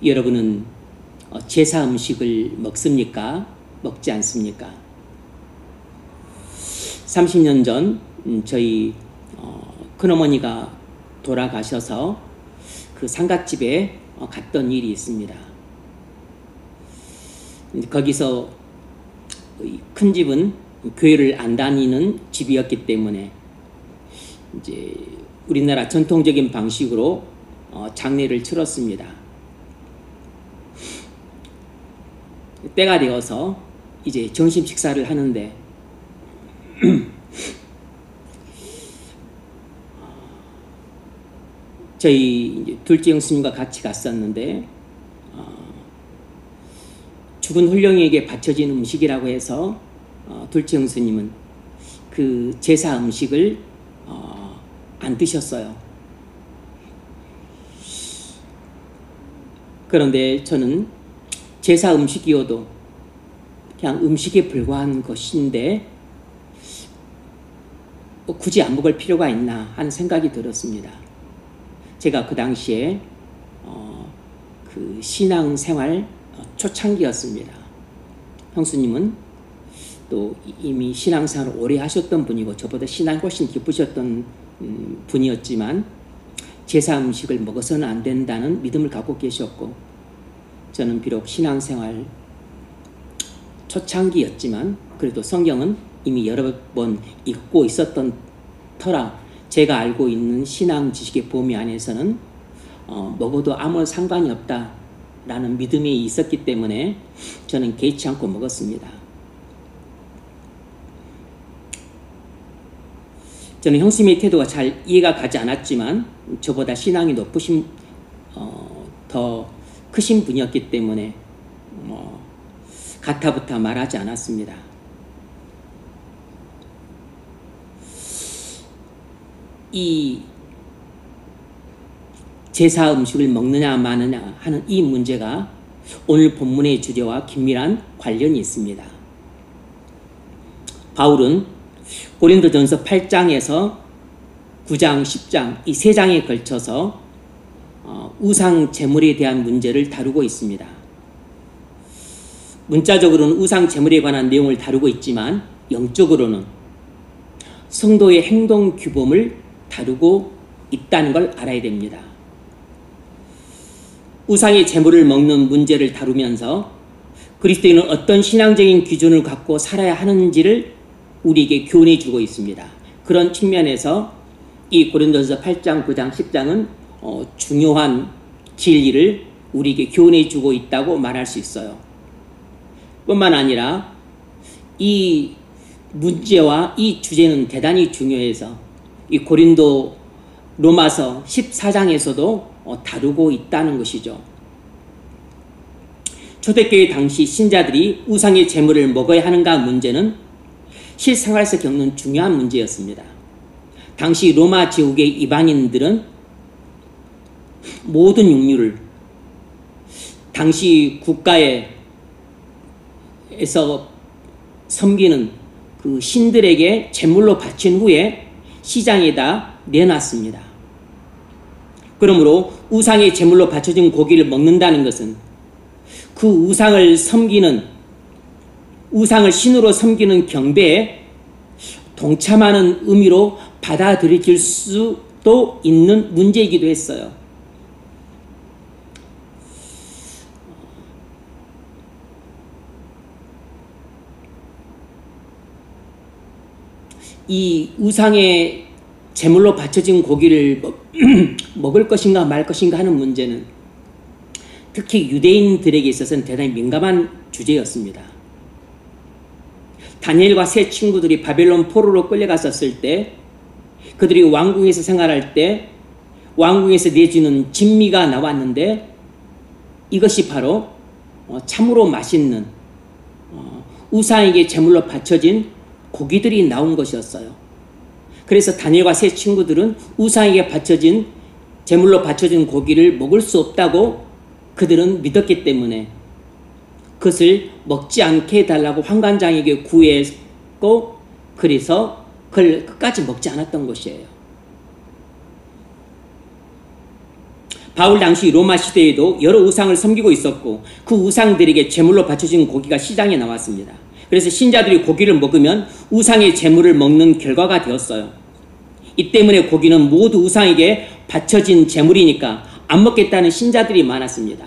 여러분은 제사 음식을 먹습니까? 먹지 않습니까? 30년 전 저희 큰어머니가 돌아가셔서 그 상갓집에 갔던 일이 있습니다. 거기서 큰 집은 교회를 안 다니는 집이었기 때문에 이제 우리나라 전통적인 방식으로 장례를 치렀습니다. 때가 되어서 이제 점심 식사를 하는데 저희 둘째 형수님과 같이 갔었는데 죽은 훌령에게 바쳐진 음식이라고 해서 둘째 형수님은 그 제사 음식을 안 드셨어요. 그런데 저는 제사 음식이어도 그냥 음식에 불과한 것인데 굳이 안 먹을 필요가 있나 하는 생각이 들었습니다. 제가 그 당시에 그 신앙생활 초창기였습니다. 형수님은 또 이미 신앙생활을 오래 하셨던 분이고 저보다 신앙이 훨씬 깊으셨던 분이었지만 제사 음식을 먹어서는 안 된다는 믿음을 갖고 계셨고, 저는 비록 신앙생활 초창기였지만 그래도 성경은 이미 여러 번 읽고 있었던 터라 제가 알고 있는 신앙 지식의 범위 안에서는 먹어도 아무 상관이 없다라는 믿음이 있었기 때문에 저는 개의치 않고 먹었습니다. 저는 형수님의 태도가 잘 이해가 가지 않았지만 저보다 신앙이 높으신 더 크신 분이었기 때문에 가타부타 말하지 않았습니다. 이 제사 음식을 먹느냐 마느냐 하는 이 문제가 오늘 본문의 주제와 긴밀한 관련이 있습니다. 바울은 고린도전서 8장에서 9장, 10장 이 세 장에 걸쳐서 우상 제물에 대한 문제를 다루고 있습니다. 문자적으로는 우상 제물에 관한 내용을 다루고 있지만 영적으로는 성도의 행동 규범을 다루고 있다는 걸 알아야 됩니다. 우상의 제물을 먹는 문제를 다루면서 그리스도인은 어떤 신앙적인 기준을 갖고 살아야 하는지를 우리에게 교훈해 주고 있습니다. 그런 측면에서 이 고린도전서 8장, 9장, 10장은 중요한 진리를 우리에게 교훈해 주고 있다고 말할 수 있어요. 뿐만 아니라 이 문제와 이 주제는 대단히 중요해서 이 고린도 로마서 14장에서도 다루고 있다는 것이죠. 초대교회 당시 신자들이 우상의 제물을 먹어야 하는가 문제는 실생활에서 겪는 중요한 문제였습니다. 당시 로마 제국의 이방인들은 모든 육류를 당시 국가에서 섬기는 그 신들에게 제물로 바친 후에 시장에다 내놨습니다. 그러므로 우상의 제물로 바쳐진 고기를 먹는다는 것은 그 우상을 신으로 섬기는 경배에 동참하는 의미로 받아들여질 수도 있는 문제이기도 했어요. 이 우상의 제물로 바쳐진 고기를 먹을 것인가 말 것인가 하는 문제는 특히 유대인들에게 있어서는 대단히 민감한 주제였습니다. 다니엘과 세 친구들이 바벨론 포로로 끌려갔었을 때 그들이 왕궁에서 생활할 때 왕궁에서 내주는 진미가 나왔는데 이것이 바로 참으로 맛있는 우상에게 제물로 바쳐진 고기들이 나온 것이었어요. 그래서 다니엘과 세 친구들은 우상에게 바쳐진 제물로 바쳐진 고기를 먹을 수 없다고 그들은 믿었기 때문에 그것을 먹지 않게 해달라고 환관장에게 구했고 그래서 그걸 끝까지 먹지 않았던 것이에요. 바울 당시 로마 시대에도 여러 우상을 섬기고 있었고 그 우상들에게 제물로 바쳐진 고기가 시장에 나왔습니다. 그래서 신자들이 고기를 먹으면 우상의 제물을 먹는 결과가 되었어요. 이 때문에 고기는 모두 우상에게 바쳐진 제물이니까 안 먹겠다는 신자들이 많았습니다.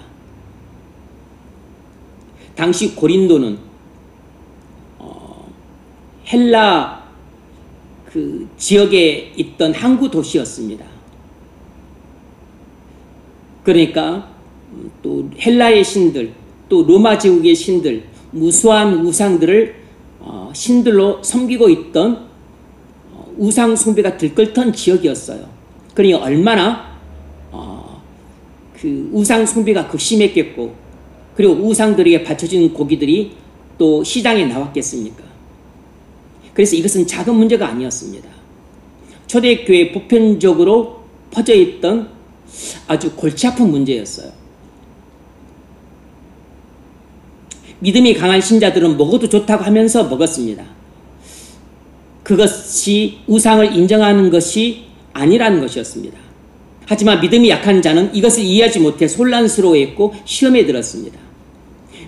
당시 고린도는 헬라 그 지역에 있던 항구 도시였습니다. 그러니까 또 헬라의 신들, 또 로마 제국의 신들, 무수한 우상들을 신들로 섬기고 있던 우상 숭배가 들끓던 지역이었어요. 그러니 얼마나 그 우상 숭배가 극심했겠고, 그리고 우상들에게 바쳐진 고기들이 또 시장에 나왔겠습니까? 그래서 이것은 작은 문제가 아니었습니다. 초대교회에 보편적으로 퍼져 있던 아주 골치 아픈 문제였어요. 믿음이 강한 신자들은 먹어도 좋다고 하면서 먹었습니다. 그것이 우상을 인정하는 것이 아니라는 것이었습니다. 하지만 믿음이 약한 자는 이것을 이해하지 못해 혼란스러워했고 시험에 들었습니다.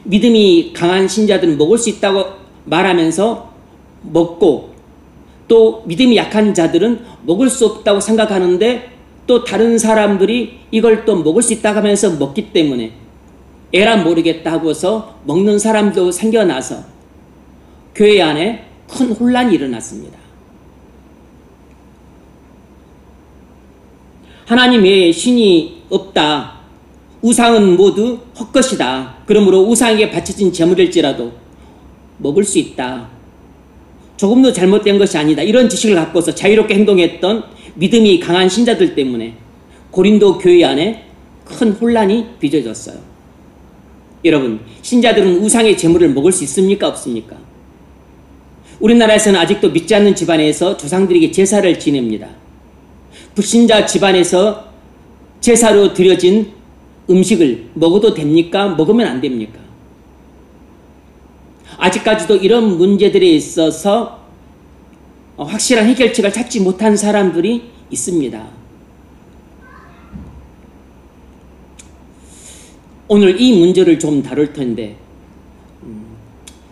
믿음이 강한 신자들은 먹을 수 있다고 말하면서 먹고, 또 믿음이 약한 자들은 먹을 수 없다고 생각하는데 또 다른 사람들이 이걸 또 먹을 수 있다고 하면서 먹기 때문에 에라 모르겠다 하고서 먹는 사람도 생겨나서 교회 안에 큰 혼란이 일어났습니다. 하나님 외에 신이 없다. 우상은 모두 헛것이다. 그러므로 우상에게 바쳐진 제물일지라도 먹을 수 있다. 조금도 잘못된 것이 아니다. 이런 지식을 갖고서 자유롭게 행동했던 믿음이 강한 신자들 때문에 고린도 교회 안에 큰 혼란이 빚어졌어요. 여러분, 신자들은 우상의 제물을 먹을 수 있습니까? 없습니까? 우리나라에서는 아직도 믿지 않는 집안에서 조상들에게 제사를 지냅니다. 불신자 집안에서 제사로 드려진 음식을 먹어도 됩니까? 먹으면 안 됩니까? 아직까지도 이런 문제들에 있어서 확실한 해결책을 찾지 못한 사람들이 있습니다. 오늘 이 문제를 좀 다룰 텐데,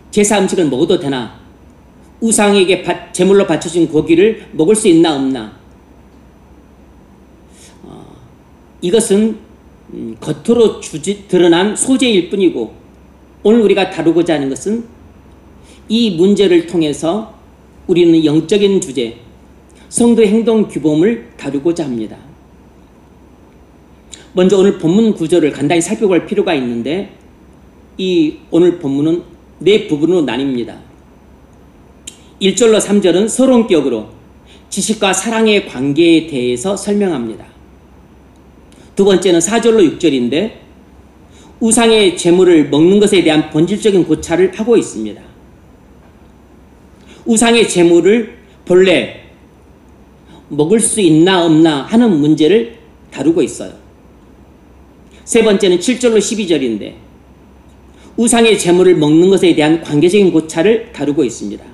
제사 음식을 먹어도 되나? 우상에게 제물로 바쳐진 고기를 먹을 수 있나 없나? 이것은 겉으로 드러난 소재일 뿐이고, 오늘 우리가 다루고자 하는 것은 이 문제를 통해서 우리는 영적인 주제, 성도의 행동 규범을 다루고자 합니다. 먼저 오늘 본문 구조를 간단히 살펴볼 필요가 있는데, 이 오늘 본문은 네 부분으로 나뉩니다. 1절로 3절은 서론격으로 지식과 사랑의 관계에 대해서 설명합니다. 두 번째는 4절로 6절인데 우상의 제물을 먹는 것에 대한 본질적인 고찰을 하고 있습니다. 우상의 제물을 본래 먹을 수 있나 없나 하는 문제를 다루고 있어요. 세 번째는 7절로 12절인데 우상의 제물을 먹는 것에 대한 관계적인 고찰을 다루고 있습니다.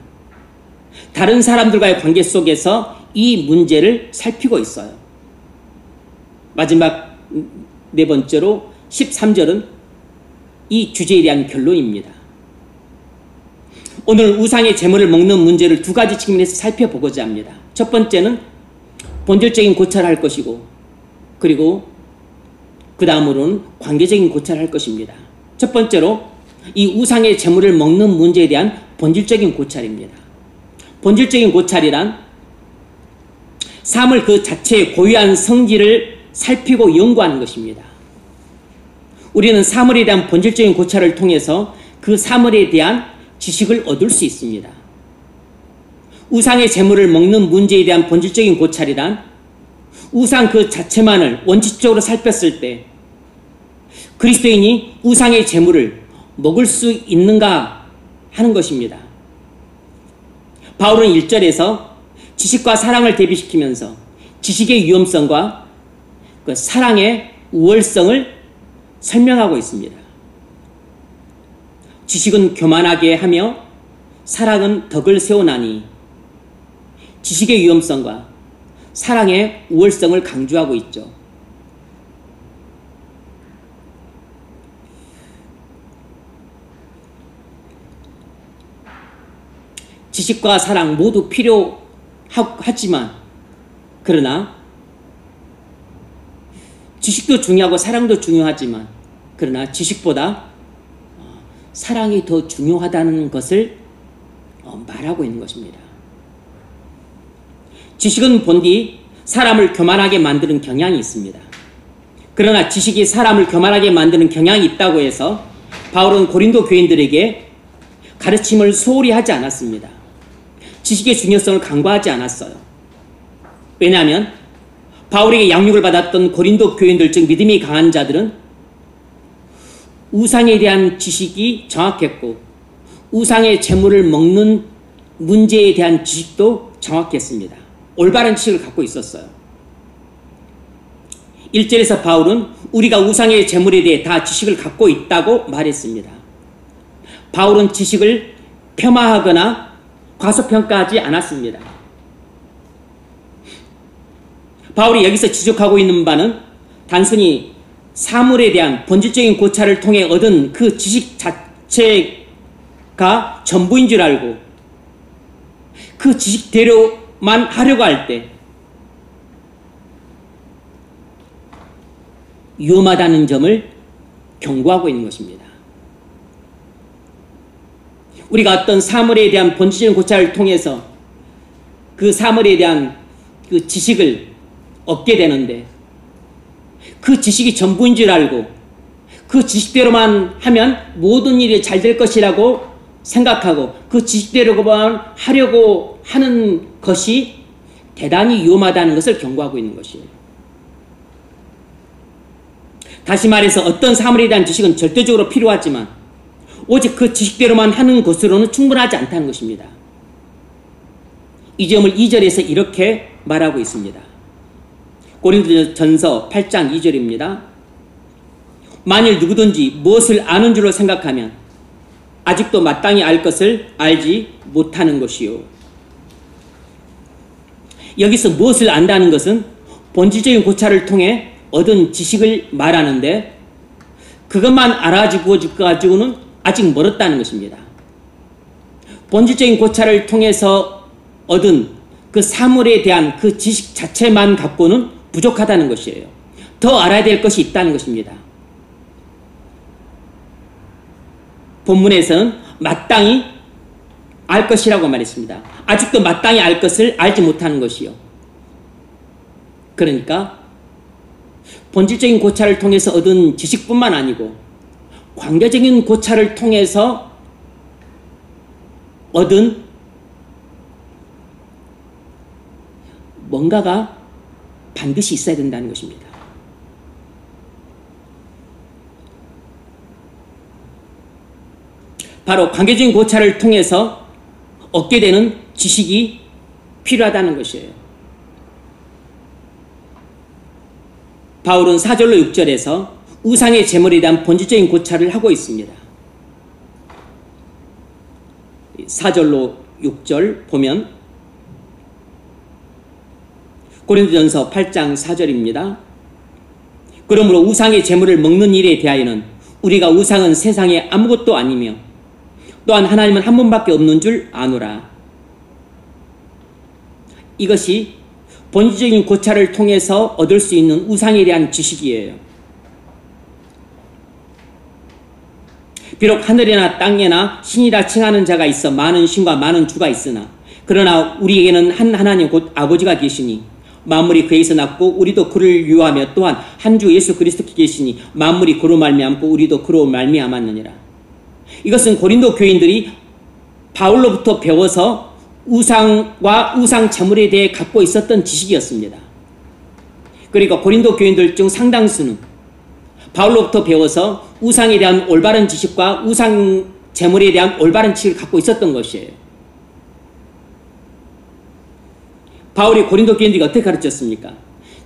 다른 사람들과의 관계 속에서 이 문제를 살피고 있어요. 마지막 네 번째로 13절은 이 주제에 대한 결론입니다. 오늘 우상의 제물을 먹는 문제를 두 가지 측면에서 살펴보고자 합니다. 첫 번째는 본질적인 고찰을 할 것이고, 그리고 그 다음으로는 관계적인 고찰을 할 것입니다. 첫 번째로 이 우상의 제물을 먹는 문제에 대한 본질적인 고찰입니다. 본질적인 고찰이란 삶을 그 자체의 고유한 성질을 살피고 연구하는 것입니다. 우리는 사물에 대한 본질적인 고찰을 통해서 그 사물에 대한 지식을 얻을 수 있습니다. 우상의 제물을 먹는 문제에 대한 본질적인 고찰이란 우상 그 자체만을 원칙적으로 살폈을 때 그리스도인이 우상의 제물을 먹을 수 있는가 하는 것입니다. 바울은 1절에서 지식과 사랑을 대비시키면서 지식의 위험성과 그 사랑의 우월성을 설명하고 있습니다. 지식은 교만하게 하며 사랑은 덕을 세우나니, 지식의 위험성과 사랑의 우월성을 강조하고 있죠. 지식과 사랑 모두 필요하지만, 그러나 지식도 중요하고 사랑도 중요하지만, 그러나 지식보다 사랑이 더 중요하다는 것을 말하고 있는 것입니다. 지식은 본디 사람을 교만하게 만드는 경향이 있습니다. 그러나 지식이 사람을 교만하게 만드는 경향이 있다고 해서 바울은 고린도 교인들에게 가르침을 소홀히 하지 않았습니다. 지식의 중요성을 간과하지 않았어요. 왜냐하면 바울에게 양육을 받았던 고린도 교인들 중 믿음이 강한 자들은 우상에 대한 지식이 정확했고 우상의 재물을 먹는 문제에 대한 지식도 정확했습니다. 올바른 지식을 갖고 있었어요. 1절에서 바울은 우리가 우상의 재물에 대해 다 지식을 갖고 있다고 말했습니다. 바울은 지식을 폄하하거나 과소평가하지 않았습니다. 바울이 여기서 지적하고 있는 바는 단순히 사물에 대한 본질적인 고찰을 통해 얻은 그 지식 자체가 전부인 줄 알고 그 지식대로만 하려고 할 때 위험하다는 점을 경고하고 있는 것입니다. 우리가 어떤 사물에 대한 본질적인 고찰을 통해서 그 사물에 대한 그 지식을 얻게 되는데 그 지식이 전부인 줄 알고 그 지식대로만 하면 모든 일이 잘 될 것이라고 생각하고 그 지식대로만 하려고 하는 것이 대단히 위험하다는 것을 경고하고 있는 것이에요. 다시 말해서 어떤 사물에 대한 지식은 절대적으로 필요하지만 오직 그 지식대로만 하는 것으로는 충분하지 않다는 것입니다. 이 점을 2절에서 이렇게 말하고 있습니다. 고린도전서 8장 2절입니다. 만일 누구든지 무엇을 아는 줄로 생각하면 아직도 마땅히 알 것을 알지 못하는 것이요. 여기서 무엇을 안다는 것은 본질적인 고찰을 통해 얻은 지식을 말하는데 그것만 가지고는 아직 멀었다는 것입니다. 본질적인 고찰을 통해서 얻은 그 사물에 대한 그 지식 자체만 갖고는 부족하다는 것이에요. 더 알아야 될 것이 있다는 것입니다. 본문에서는 마땅히 알 것이라고 말했습니다. 아직도 마땅히 알 것을 알지 못하는 것이요. 그러니까 본질적인 고찰을 통해서 얻은 지식뿐만 아니고 관계적인 고찰을 통해서 얻은 뭔가가 반드시 있어야 된다는 것입니다. 바로 관계적인 고찰을 통해서 얻게 되는 지식이 필요하다는 것이에요. 바울은 4절로 6절에서 우상의 제물에 대한 본질적인 고찰을 하고 있습니다. 4절로 6절 보면 고린도전서 8장 4절입니다. 그러므로 우상의 제물을 먹는 일에 대하여는 우리가 우상은 세상에 아무것도 아니며 또한 하나님은 한 분밖에 없는 줄 아노라. 이것이 본질적인 고찰을 통해서 얻을 수 있는 우상에 대한 지식이에요. 비록 하늘이나 땅에나 신이라 칭하는 자가 있어 많은 신과 많은 주가 있으나 그러나 우리에게는 한 하나님 곧 아버지가 계시니 만물이 그에서 났고 우리도 그를 유하며 또한 한 주 예수 그리스도께 계시니 만물이 그로 말미암고 우리도 그로 말미암았느니라. 이것은 고린도 교인들이 바울로부터 배워서 우상과 우상 제물에 대해 갖고 있었던 지식이었습니다. 그러니까 고린도 교인들 중 상당수는 바울로부터 배워서 우상에 대한 올바른 지식과 우상 제물에 대한 올바른 지식을 갖고 있었던 것이에요. 바울이 고린도 교인들에게 어떻게 가르쳤습니까?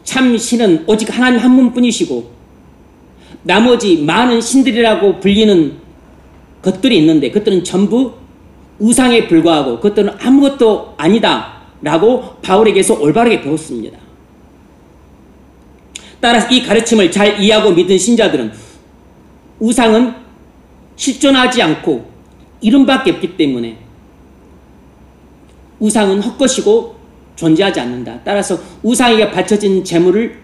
참 신은 오직 하나님 한 분뿐이시고 나머지 많은 신들이라고 불리는 것들이 있는데 그것들은 전부 우상에 불과하고 그것들은 아무것도 아니다 라고 바울에게서 올바르게 배웠습니다. 따라서 이 가르침을 잘 이해하고 믿은 신자들은 우상은 실존하지 않고 이름밖에 없기 때문에 우상은 헛것이고 존재하지 않는다. 따라서 우상에게 바쳐진 제물을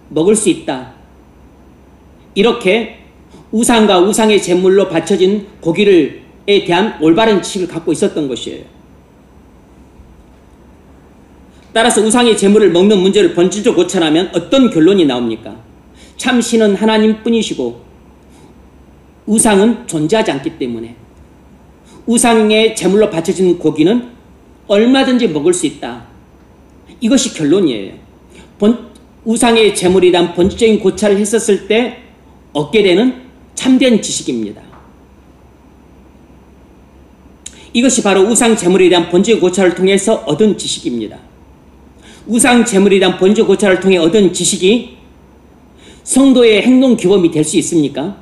먹을 수 있다. 이렇게 우상과 우상의 제물로 바쳐진 고기에 대한 올바른 지식을 갖고 있었던 것이에요. 따라서 우상의 제물을 먹는 문제를 본질적으로 고찰하면 어떤 결론이 나옵니까? 참 신은 하나님뿐이시고 우상은 존재하지 않기 때문에 우상의 제물로 바쳐진 고기는 얼마든지 먹을 수 있다. 이것이 결론이에요. 우상의 제물에 대한 본질적인 고찰을 했었을 때 얻게 되는 참된 지식입니다. 이것이 바로 우상 제물에 대한 본질 고찰을 통해서 얻은 지식입니다. 우상 제물에 대한 본질 고찰을 통해 얻은 지식이 성도의 행동 규범이 될 수 있습니까?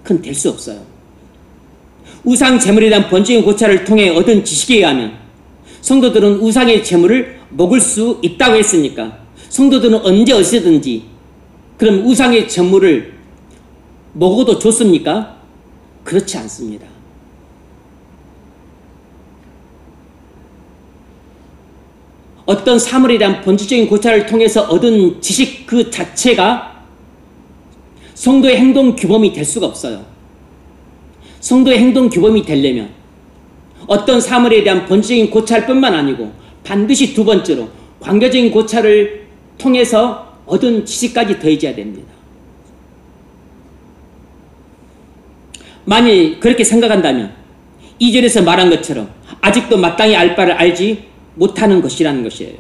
그건 될 수 없어요. 우상 제물에 대한 본질적인 고찰을 통해 얻은 지식에 의하면 성도들은 우상의 제물을 먹을 수 있다고 했으니까 성도들은 언제 어디서든지 그럼 우상의 제물을 먹어도 좋습니까? 그렇지 않습니다. 어떤 사물에 대한 본질적인 고찰을 통해서 얻은 지식 그 자체가 성도의 행동 규범이 될 수가 없어요. 성도의 행동 규범이 되려면 어떤 사물에 대한 본질적인 고찰뿐만 아니고 반드시 두 번째로 관계적인 고찰을 통해서 얻은 지식까지 더해져야 됩니다. 만일 그렇게 생각한다면 2절에서 말한 것처럼 아직도 마땅히 알 바를 알지 못하는 것이라는 것이에요.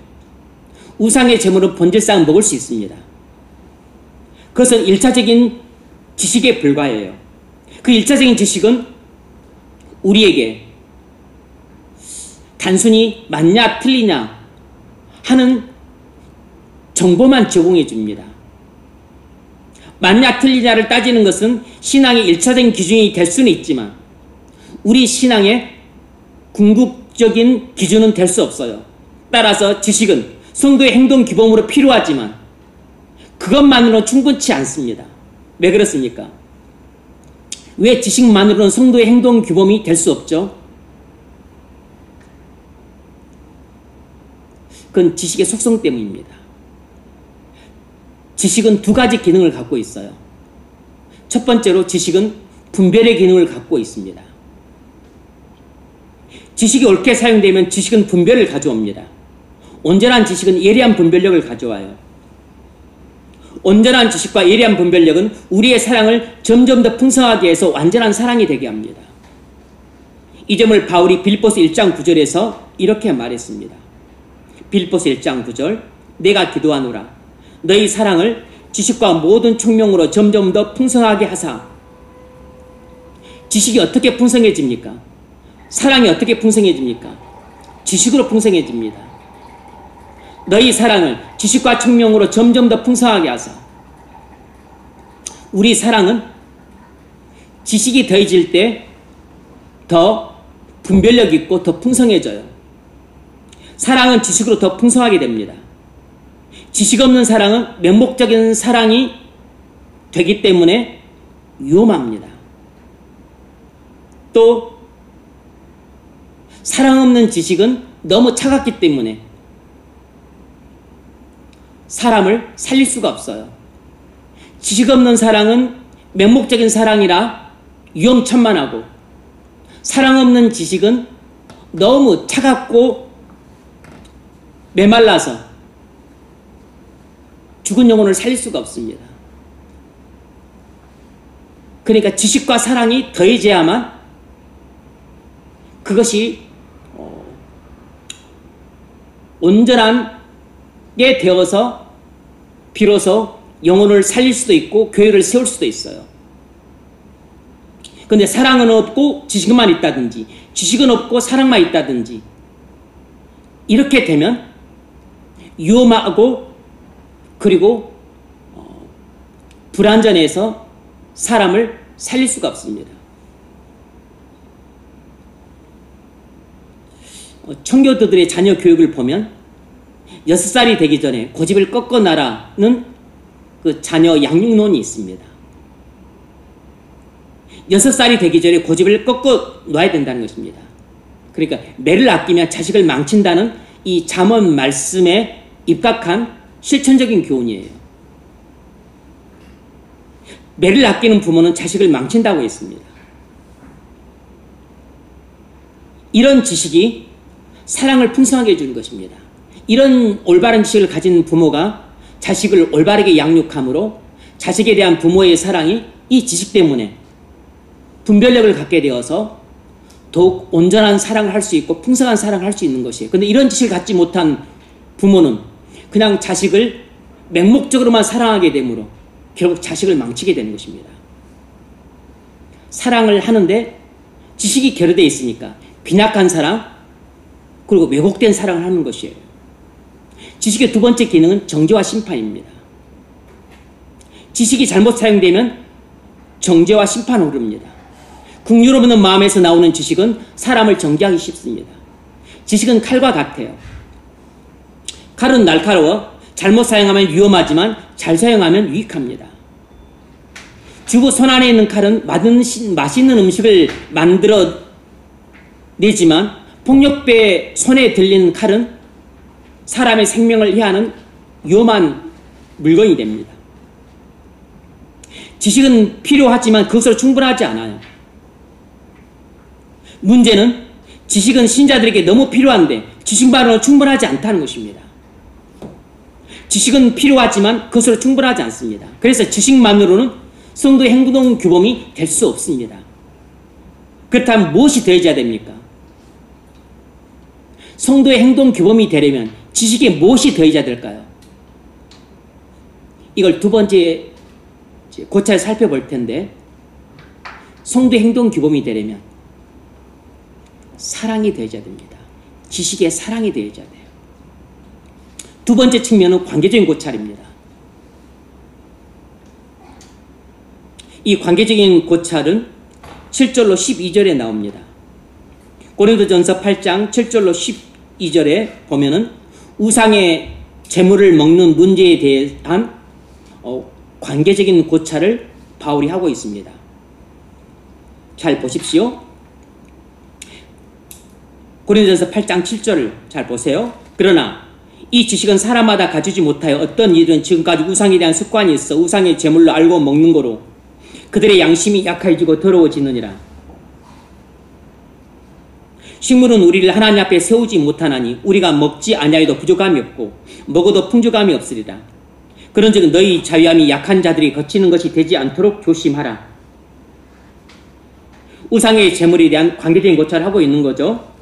우상의 제물은 본질상 먹을 수 있습니다. 그것은 1차적인 지식에 불과해요. 그 1차적인 지식은 우리에게 단순히 맞냐 틀리냐 하는 정보만 제공해 줍니다. 맞냐 틀리냐를 따지는 것은 신앙의 1차적인 기준이 될 수는 있지만 우리 신앙의 궁극적인 기준은 될 수 없어요. 따라서 지식은 성도의 행동 규범으로 필요하지만 그것만으로는 충분치 않습니다. 왜 그렇습니까? 왜 지식만으로는 성도의 행동 규범이 될 수 없죠? 그건 지식의 속성 때문입니다. 지식은 두 가지 기능을 갖고 있어요. 첫 번째로 지식은 분별의 기능을 갖고 있습니다. 지식이 옳게 사용되면 지식은 분별을 가져옵니다. 온전한 지식은 예리한 분별력을 가져와요. 온전한 지식과 예리한 분별력은 우리의 사랑을 점점 더 풍성하게 해서 완전한 사랑이 되게 합니다. 이 점을 바울이 빌립보서 1장 9절에서 이렇게 말했습니다. 빌립보서 1장 9절 내가 기도하노라 너희 사랑을 지식과 모든 총명으로 점점 더 풍성하게 하사. 지식이 어떻게 풍성해집니까? 사랑이 어떻게 풍성해집니까? 지식으로 풍성해집니다. 너희 사랑을 지식과 총명으로 점점 더 풍성하게 하사. 우리 사랑은 지식이 더해질 때 더 분별력 있고 더 풍성해져요. 사랑은 지식으로 더 풍성하게 됩니다. 지식 없는 사랑은 맹목적인 사랑이 되기 때문에 위험합니다. 또 사랑 없는 지식은 너무 차갑기 때문에 사람을 살릴 수가 없어요. 지식 없는 사랑은 맹목적인 사랑이라 위험천만하고 사랑 없는 지식은 너무 차갑고 메말라서 죽은 영혼을 살릴 수가 없습니다. 그러니까 지식과 사랑이 더해져야만 그것이 온전하게 되어서 비로소 영혼을 살릴 수도 있고 교회를 세울 수도 있어요. 그런데 사랑은 없고 지식만 있다든지 지식은 없고 사랑만 있다든지 이렇게 되면 위험하고 그리고 불완전해서 사람을 살릴 수가 없습니다. 청교도들의 자녀 교육을 보면 6살이 되기 전에 고집을 꺾어놔라는 그 자녀 양육론이 있습니다. 6살이 되기 전에 고집을 꺾어 놔야 된다는 것입니다. 그러니까 매를 아끼면 자식을 망친다는 이 잠언 말씀에 입각한 실천적인 교훈이에요. 매를 아끼는 부모는 자식을 망친다고 했습니다. 이런 지식이 사랑을 풍성하게 해주는 것입니다. 이런 올바른 지식을 가진 부모가 자식을 올바르게 양육함으로 자식에 대한 부모의 사랑이 이 지식 때문에 분별력을 갖게 되어서 더욱 온전한 사랑을 할 수 있고 풍성한 사랑을 할 수 있는 것이에요. 그런데 이런 지식을 갖지 못한 부모는 그냥 자식을 맹목적으로만 사랑하게 되므로 결국 자식을 망치게 되는 것입니다. 사랑을 하는데 지식이 결여되어 있으니까 빈약한 사랑 그리고 왜곡된 사랑을 하는 것이에요. 지식의 두 번째 기능은 정죄와 심판입니다. 지식이 잘못 사용되면 정죄와 심판으로 흐릅니다. 긍휼 없는 마음에서 나오는 지식은 사람을 정죄하기 쉽습니다. 지식은 칼과 같아요. 칼은 날카로워 잘못 사용하면 위험하지만 잘 사용하면 유익합니다. 주부 손 안에 있는 칼은 맛있는 음식을 만들어 내지만 폭력배 손에 들린 칼은 사람의 생명을 해하는 위험한 물건이 됩니다. 지식은 필요하지만 그것으로 충분하지 않아요. 문제는 지식은 신자들에게 너무 필요한데 지식만으로 충분하지 않다는 것입니다. 지식은 필요하지만 그것으로 충분하지 않습니다. 그래서 지식만으로는 성도의 행동 규범이 될 수 없습니다. 그렇다면 무엇이 되어야 됩니까? 성도의 행동 규범이 되려면 지식에 무엇이 더해져야 될까요? 이걸 두 번째 고찰 살펴볼 텐데, 성도의 행동 규범이 되려면 사랑이 더해져야 됩니다. 지식에 사랑이 더해져야 돼요. 두 번째 측면은 관계적인 고찰입니다. 이 관계적인 고찰은 7절로 12절에 나옵니다. 고린도전서 8장 7절로 12절에 보면은 우상의 재물을 먹는 문제에 대한 관계적인 고찰을 바울이 하고 있습니다. 잘 보십시오. 고린도전서 8장 7절을 잘 보세요. 그러나 이 지식은 사람마다 가지지 못하여 어떤 이들은 지금까지 우상에 대한 습관이 있어 우상의 제물로 알고 먹는 거로 그들의 양심이 약해지고 더러워지느니라. 식물은 우리를 하나님 앞에 세우지 못하나니 우리가 먹지 아니하여도 부족함이 없고 먹어도 풍족함이 없으리라. 그런즉 너희 자유함이 약한 자들이 거치는 것이 되지 않도록 조심하라. 우상의 제물에 대한 관계적인 고찰을 하고 있는 거죠.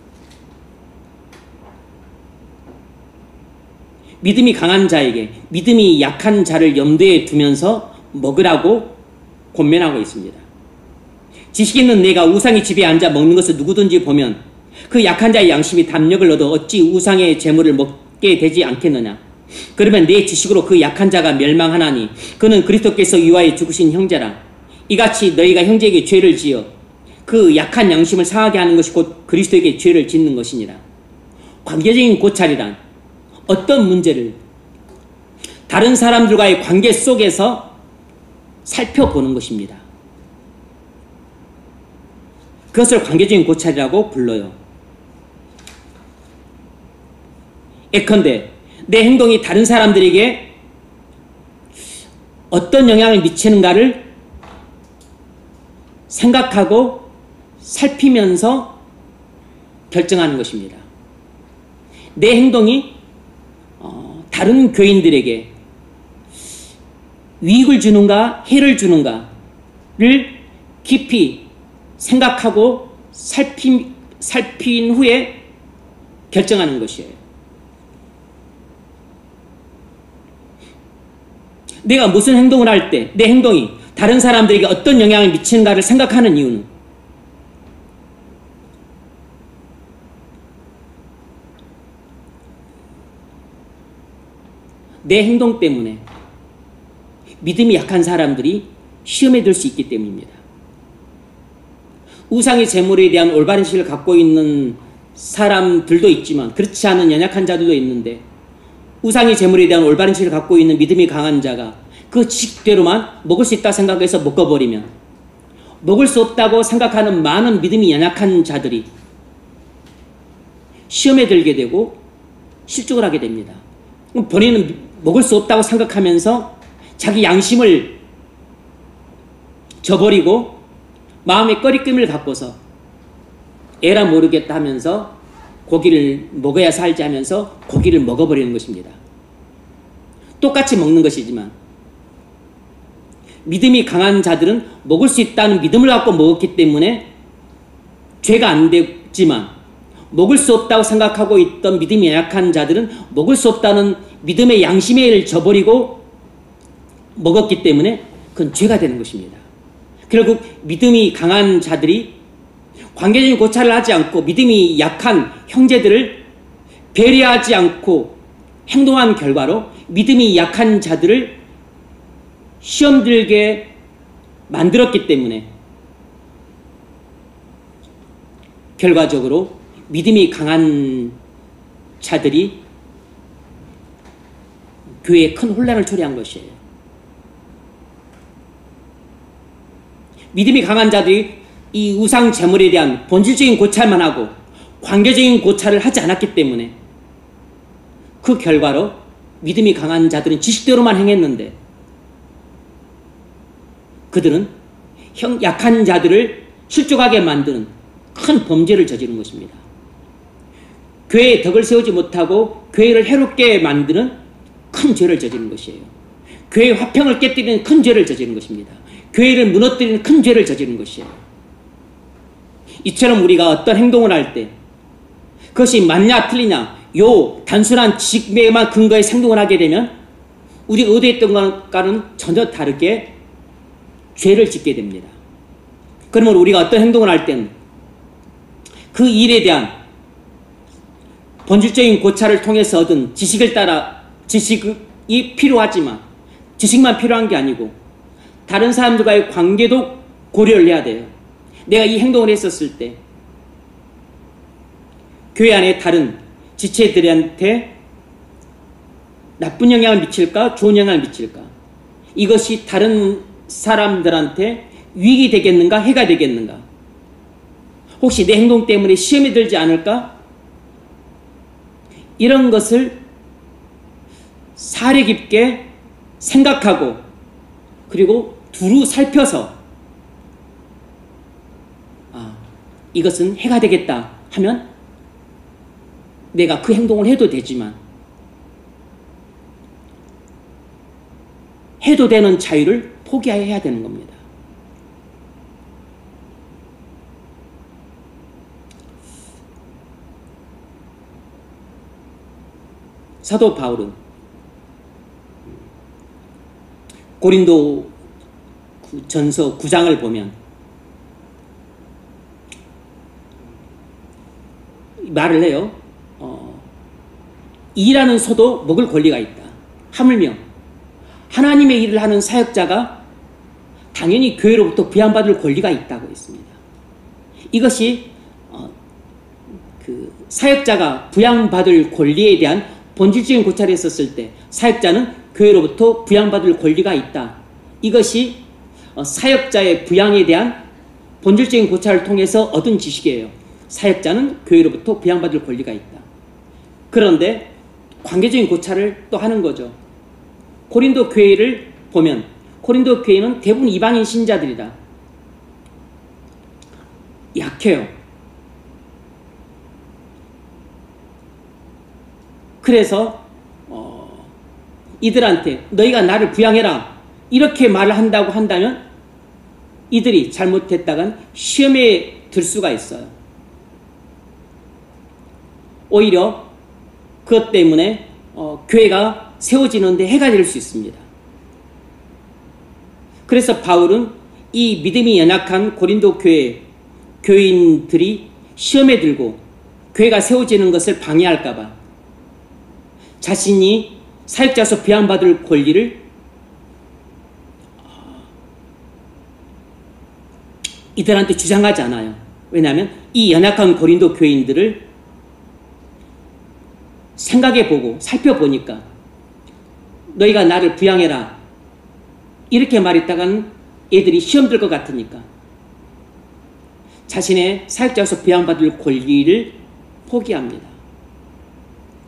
믿음이 강한 자에게 믿음이 약한 자를 염두에 두면서 먹으라고 권면하고 있습니다. 지식 있는 내가 우상의 집에 앉아 먹는 것을 누구든지 보면 그 약한 자의 양심이 담력을 얻어 어찌 우상의 재물을 먹게 되지 않겠느냐. 그러면 내 지식으로 그 약한 자가 멸망하나니 그는 그리스도께서 위하여 죽으신 형제라. 이같이 너희가 형제에게 죄를 지어 그 약한 양심을 상하게 하는 것이 곧 그리스도에게 죄를 짓는 것이니라. 관계적인 고찰이란 어떤 문제를 다른 사람들과의 관계 속에서 살펴보는 것입니다. 그것을 관계적인 고찰이라고 불러요. 예컨대 내 행동이 다른 사람들에게 어떤 영향을 미치는가를 생각하고 살피면서 결정하는 것입니다. 내 행동이 다른 교인들에게 유익을 주는가 해를 주는가를 깊이 생각하고 살핀 후에 결정하는 것이에요. 내가 무슨 행동을 할 때 내 행동이 다른 사람들에게 어떤 영향을 미치는가를 생각하는 이유는 내 행동 때문에 믿음이 약한 사람들이 시험에 들 수 있기 때문입니다. 우상의 제물에 대한 올바른 지식을 갖고 있는 사람들도 있지만 그렇지 않은 연약한 자들도 있는데 우상의 제물에 대한 올바른 지식을 갖고 있는 믿음이 강한 자가 그 지식대로만 먹을 수 있다 생각해서 먹어버리면 먹을 수 없다고 생각하는 많은 믿음이 연약한 자들이 시험에 들게 되고 실족을 하게 됩니다. 본인은 먹을 수 없다고 생각하면서 자기 양심을 저버리고 마음의 꺼리낌을 갖고서 에라 모르겠다 하면서 고기를 먹어야 살지 하면서 고기를 먹어버리는 것입니다. 똑같이 먹는 것이지만 믿음이 강한 자들은 먹을 수 있다는 믿음을 갖고 먹었기 때문에 죄가 안 되지만, 먹을 수 없다고 생각하고 있던 믿음이 약한 자들은 먹을 수 없다는 믿음의 양심을 저버리고 먹었기 때문에 그건 죄가 되는 것입니다. 결국 믿음이 강한 자들이 관계적인 고찰을 하지 않고 믿음이 약한 형제들을 배려하지 않고 행동한 결과로 믿음이 약한 자들을 시험 들게 만들었기 때문에 결과적으로 믿음이 강한 자들이 교회에 큰 혼란을 초래한 것이에요. 믿음이 강한 자들이 이 우상 제물에 대한 본질적인 고찰만 하고 관계적인 고찰을 하지 않았기 때문에 그 결과로 믿음이 강한 자들은 지식대로만 행했는데 그들은 약한 자들을 실족하게 만드는 큰 범죄를 저지른 것입니다. 교회에 덕을 세우지 못하고 교회를 해롭게 만드는 큰 죄를 저지른 것이에요. 교회의 화평을 깨뜨리는 큰 죄를 저지른 것입니다. 교회를 무너뜨리는 큰 죄를 저지른 것이에요. 이처럼 우리가 어떤 행동을 할 때 그것이 맞냐 틀리냐 요 단순한 지식에만 근거해서 행동을 하게 되면 우리가 의도했던 것과는 전혀 다르게 죄를 짓게 됩니다. 그러면 우리가 어떤 행동을 할 때는 그 일에 대한 본질적인 고찰을 통해서 얻은 지식을 따라 지식이 필요하지만 지식만 필요한 게 아니고 다른 사람들과의 관계도 고려를 해야 돼요. 내가 이 행동을 했었을 때 교회 안에 다른 지체들한테 나쁜 영향을 미칠까? 좋은 영향을 미칠까? 이것이 다른 사람들한테 유익이 되겠는가? 해가 되겠는가? 혹시 내 행동 때문에 시험에 들지 않을까? 이런 것을 사려 깊게 생각하고 그리고 두루 살펴서 이것은 해가 되겠다 하면 내가 그 행동을 해도 되지만 해도 되는 자유를 포기해야 되는 겁니다. 사도 바울은 고린도 전서 9장을 보면 말을 해요. 일하는 소도 먹을 권리가 있다. 하물며 하나님의 일을 하는 사역자가 당연히 교회로부터 부양받을 권리가 있다고 했습니다. 이것이 그 사역자가 부양받을 권리에 대한 본질적인 고찰이 있었을 때 사역자는 교회로부터 부양받을 권리가 있다. 이것이 사역자의 부양에 대한 본질적인 고찰을 통해서 얻은 지식이에요. 사역자는 교회로부터 부양받을 권리가 있다. 그런데 관계적인 고찰을 또 하는 거죠. 고린도 교회를 보면 고린도 교회는 대부분 이방인 신자들이다. 약해요. 그래서 이들한테 너희가 나를 부양해라 이렇게 말을 한다고 한다면 이들이 잘못했다간 시험에 들 수가 있어요. 오히려 그것 때문에 교회가 세워지는데 해가 될 수 있습니다. 그래서 바울은 이 믿음이 연약한 고린도 교회 교인들이 시험에 들고 교회가 세워지는 것을 방해할까 봐 자신이 사역자로서 부양받을 권리를 이들한테 주장하지 않아요. 왜냐하면 이 연약한 고린도 교인들을 생각해보고 살펴보니까 너희가 나를 부양해라 이렇게 말했다가는 애들이 시험 들 것 같으니까 자신의 사역자로서 부양받을 권리를 포기합니다.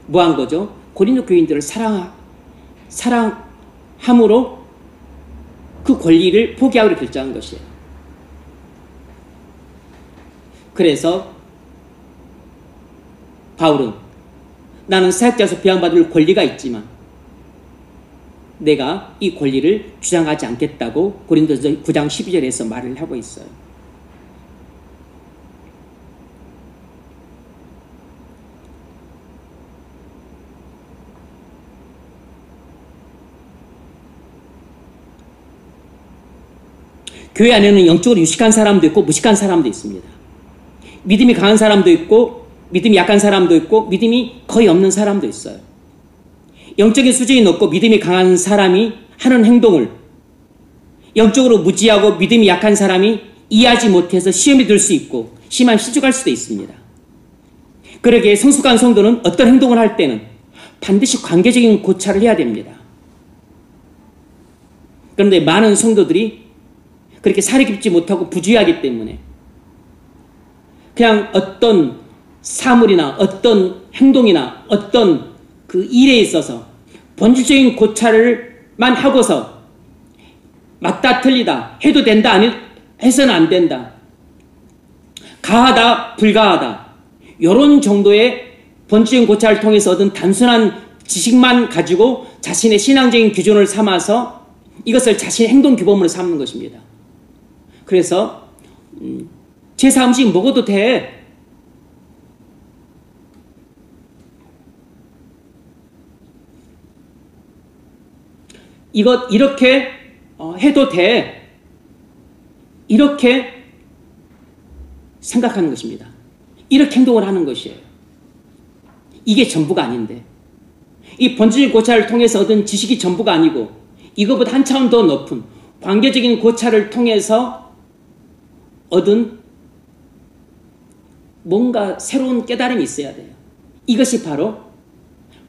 뭐 한 거죠? 고린도 교인들을 사랑함으로 그 권리를 포기하기로 결정한 것이에요. 그래서 바울은 나는 사역자로서 비난받을 권리가 있지만 내가 이 권리를 주장하지 않겠다고 고린도서 9장 12절에서 말을 하고 있어요. 교회 안에는 영적으로 유식한 사람도 있고 무식한 사람도 있습니다. 믿음이 강한 사람도 있고 믿음이 약한 사람도 있고 믿음이 거의 없는 사람도 있어요. 영적인 수준이 높고 믿음이 강한 사람이 하는 행동을 영적으로 무지하고 믿음이 약한 사람이 이해하지 못해서 시험에 들 수 있고 심한 시죽할 수도 있습니다. 그러기에 성숙한 성도는 어떤 행동을 할 때는 반드시 관계적인 고찰을 해야 됩니다. 그런데 많은 성도들이 그렇게 살이 깊지 못하고 부주의하기 때문에 그냥 어떤 사물이나 어떤 행동이나 어떤 그 일에 있어서 본질적인 고찰을만 하고서 맞다 틀리다 해도 된다 아니 해서는 안 된다 가하다 불가하다 이런 정도의 본질적인 고찰을 통해서 얻은 단순한 지식만 가지고 자신의 신앙적인 기준을 삼아서 이것을 자신의 행동 규범으로 삼는 것입니다. 그래서 제사 음식 먹어도 돼. 이것 이렇게 해도 돼. 이렇게 생각하는 것입니다. 이렇게 행동을 하는 것이에요. 이게 전부가 아닌데 이 본질적인 고찰을 통해서 얻은 지식이 전부가 아니고 이것보다 한 차원 더 높은 관계적인 고찰을 통해서 얻은 뭔가 새로운 깨달음이 있어야 돼요. 이것이 바로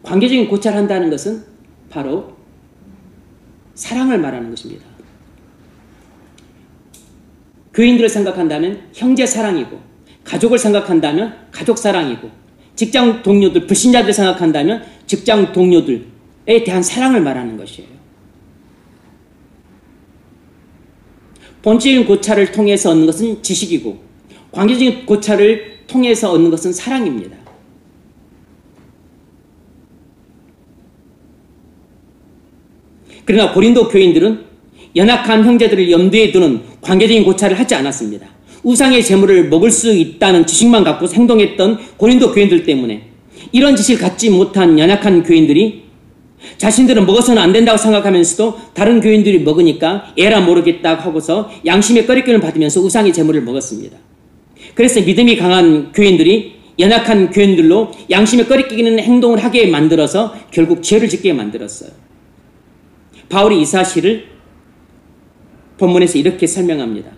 관계적인 고찰을 한다는 것은 바로 사랑을 말하는 것입니다. 교인들을 생각한다면 형제 사랑이고 가족을 생각한다면 가족 사랑이고 직장 동료들, 불신자들 생각한다면 직장 동료들에 대한 사랑을 말하는 것이에요. 본질적인 고찰을 통해서 얻는 것은 지식이고 관계적인 고찰을 통해서 얻는 것은 사랑입니다. 그러나 고린도 교인들은 연약한 형제들을 염두에 두는 관계적인 고찰을 하지 않았습니다. 우상의 제물을 먹을 수 있다는 지식만 갖고 행동했던 고린도 교인들 때문에 이런 지식을 갖지 못한 연약한 교인들이 자신들은 먹어서는 안 된다고 생각하면서도 다른 교인들이 먹으니까 에라 모르겠다고 하고서 양심의 꺼리낌을 받으면서 우상의 제물을 먹었습니다. 그래서 믿음이 강한 교인들이 연약한 교인들로 양심의 꺼리끼는 행동을 하게 만들어서 결국 죄를 짓게 만들었어요. 바울이 이 사실을 본문에서 이렇게 설명합니다.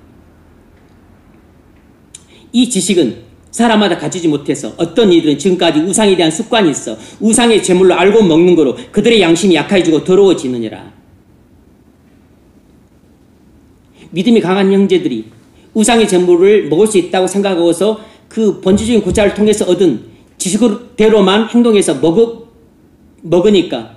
이 지식은 사람마다 가지지 못해서 어떤 이들은 지금까지 우상에 대한 습관이 있어 우상의 제물로 알고 먹는 거로 그들의 양심이 약해지고 더러워지느니라. 믿음이 강한 형제들이 우상의 제물을 먹을 수 있다고 생각하고서 그 본질적인 고찰을 통해서 얻은 지식대로만 행동해서 먹으니까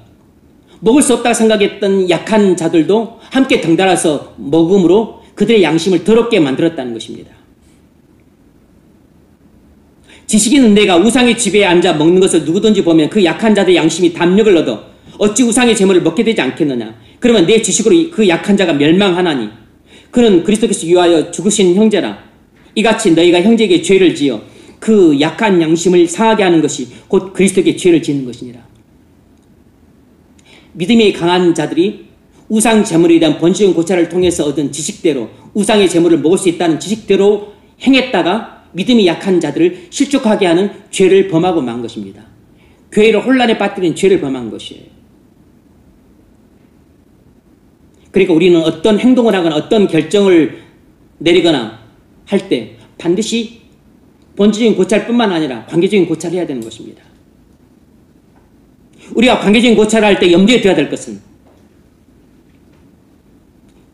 먹을 수 없다고 생각했던 약한 자들도 함께 덩달아서 먹음으로 그들의 양심을 더럽게 만들었다는 것입니다. 지식 있는 내가 우상의 집에 앉아 먹는 것을 누구든지 보면 그 약한 자들의 양심이 담력을 얻어 어찌 우상의 제물을 먹게 되지 않겠느냐. 그러면 내 지식으로 그 약한 자가 멸망하나니 그는 그리스도께서 위하여 죽으신 형제라. 이같이 너희가 형제에게 죄를 지어 그 약한 양심을 상하게 하는 것이 곧 그리스도에게 죄를 짓는 것이니라. 믿음이 강한 자들이 우상 제물에 대한 본질적인 고찰을 통해서 얻은 지식대로 우상의 제물을 먹을 수 있다는 지식대로 행했다가 믿음이 약한 자들을 실족하게 하는 죄를 범하고 만 것입니다. 교회를 혼란에 빠뜨린 죄를 범한 것이에요. 그러니까 우리는 어떤 행동을 하거나 어떤 결정을 내리거나 할 때 반드시 본질적인 고찰뿐만 아니라 관계적인 고찰을 해야 되는 것입니다. 우리가 관계적인 고찰을 할 때 염두에 둬야 될 것은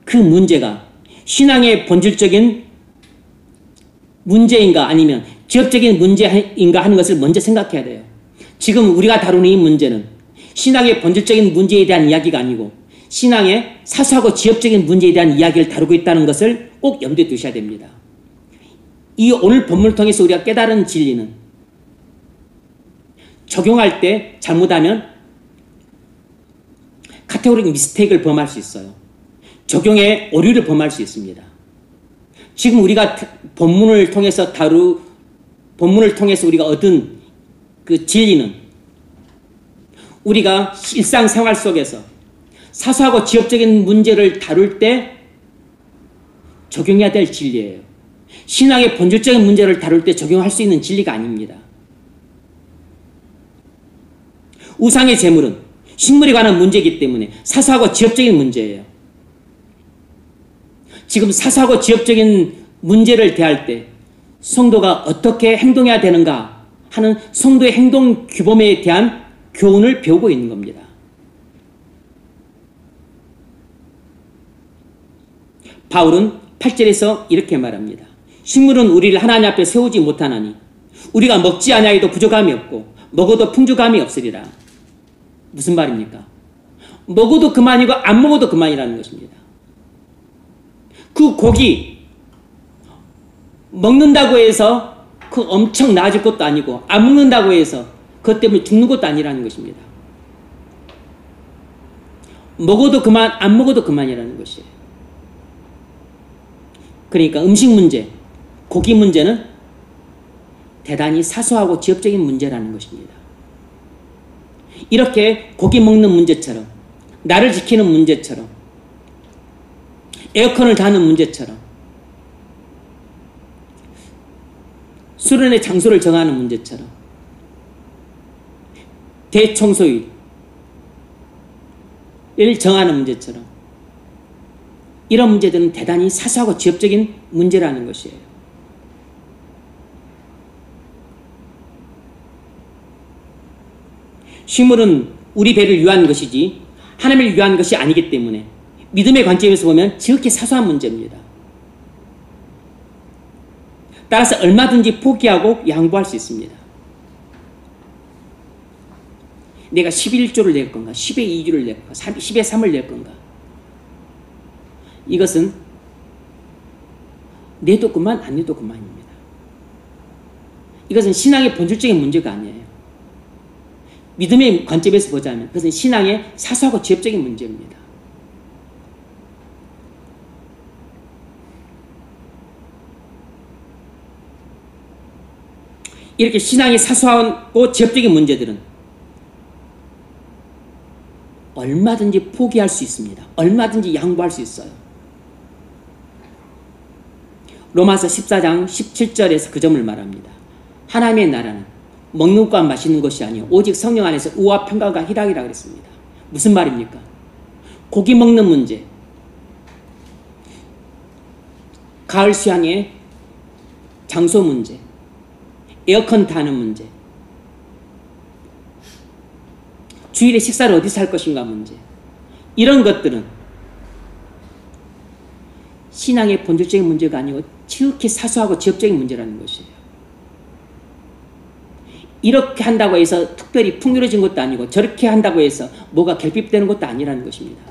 그 문제가 신앙의 본질적인 문제인가 아니면 지역적인 문제인가 하는 것을 먼저 생각해야 돼요. 지금 우리가 다루는 이 문제는 신앙의 본질적인 문제에 대한 이야기가 아니고 신앙의 사소하고 지엽적인 문제에 대한 이야기를 다루고 있다는 것을 꼭 염두에 두셔야 됩니다. 이 오늘 본문을 통해서 우리가 깨달은 진리는 적용할 때 잘못하면 카테고릭 미스테이크를 범할 수 있어요. 적용의 오류를 범할 수 있습니다. 지금 우리가 본문을 통해서 우리가 얻은 그 진리는 우리가 일상생활 속에서 사소하고 지엽적인 문제를 다룰 때 적용해야 될 진리예요. 신앙의 본질적인 문제를 다룰 때 적용할 수 있는 진리가 아닙니다. 우상의 제물은 식물에 관한 문제이기 때문에 사소하고 지엽적인 문제예요. 지금 사소하고 지엽적인 문제를 대할 때 성도가 어떻게 행동해야 되는가 하는 성도의 행동 규범에 대한 교훈을 배우고 있는 겁니다. 바울은 8절에서 이렇게 말합니다. 식물은 우리를 하나님 앞에 세우지 못하나니 우리가 먹지 아니하여도 부족함이 없고 먹어도 풍족함이 없으리라. 무슨 말입니까? 먹어도 그만이고 안 먹어도 그만이라는 것입니다. 그 고기 먹는다고 해서 그 엄청 나아질 것도 아니고 안 먹는다고 해서 그것 때문에 죽는 것도 아니라는 것입니다. 먹어도 그만, 안 먹어도 그만이라는 것이에요. 그러니까 음식 문제, 고기 문제는 대단히 사소하고 지엽적인 문제라는 것입니다. 이렇게 고기 먹는 문제처럼, 나를 지키는 문제처럼, 에어컨을 다는 문제처럼, 수련의 장소를 정하는 문제처럼, 대청소일을 정하는 문제처럼, 이런 문제들은 대단히 사소하고 지엽적인 문제라는 것이에요. 식물은 우리 배를 위한 것이지 하나님을 위한 것이 아니기 때문에 믿음의 관점에서 보면 지극히 사소한 문제입니다. 따라서 얼마든지 포기하고 양보할 수 있습니다. 내가 11조를 낼 건가, 10의 2주를 낼 건가, 10의 3을 낼 건가. 이것은 내도 그만 안 내도 그만입니다. 이것은 신앙의 본질적인 문제가 아니에요. 믿음의 관점에서 보자면 그것은 신앙의 사소하고 지엽적인 문제입니다. 이렇게 신앙의 사소하고 지엽적인 문제들은 얼마든지 포기할 수 있습니다. 얼마든지 양보할 수 있어요. 로마서 14장 17절에서 그 점을 말합니다. 하나님의 나라는 먹는 것과 마시는 것이 아니요 오직 성령 안에서 의와 평강과 희락이라 그랬습니다. 무슨 말입니까? 고기 먹는 문제, 가을 수양의 장소 문제, 에어컨 타는 문제, 주일에 식사를 어디서 할 것인가 문제, 이런 것들은 신앙의 본질적인 문제가 아니고 지극히 사소하고 지엽적인 문제라는 것이에요. 이렇게 한다고 해서 특별히 풍요로워진 것도 아니고 저렇게 한다고 해서 뭐가 결핍되는 것도 아니라는 것입니다.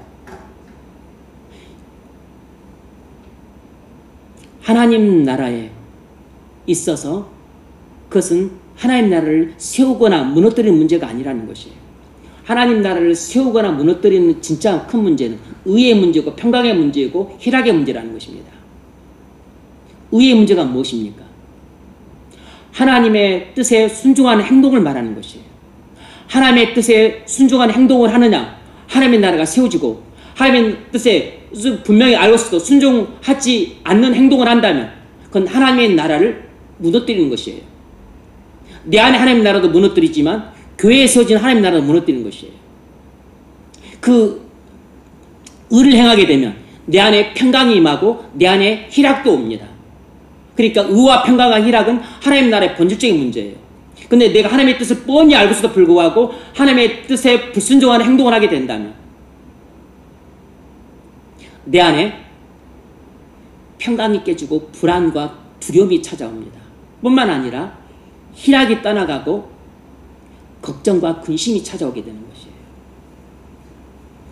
하나님 나라에 있어서 그것은 하나님 나라를 세우거나 무너뜨리는 문제가 아니라는 것이에요. 하나님 나라를 세우거나 무너뜨리는 진짜 큰 문제는 의의 문제고 평강의 문제고 희락의 문제라는 것입니다. 의의 문제가 무엇입니까? 하나님의 뜻에 순종하는 행동을 말하는 것이에요. 하나님의 뜻에 순종하는 행동을 하느냐, 하나님의 나라가 세워지고 하나님의 뜻에 분명히 알고서도 순종하지 않는 행동을 한다면 그건 하나님의 나라를 무너뜨리는 것이에요. 내 안에 하나님의 나라도 무너뜨리지만 교회에 세워진 하나님의 나라도 무너뜨리는 것이에요. 그 의를 행하게 되면 내 안에 평강이 임하고 내 안에 희락도 옵니다. 그러니까 의와 평강과 희락은 하나님 나라의 본질적인 문제예요. 근데 내가 하나님의 뜻을 뻔히 알고서도 불구하고 하나님의 뜻에 불순종하는 행동을 하게 된다면 내 안에 평강이 깨지고 불안과 두려움이 찾아옵니다. 뿐만 아니라 희락이 떠나가고 걱정과 근심이 찾아오게 되는 것이에요.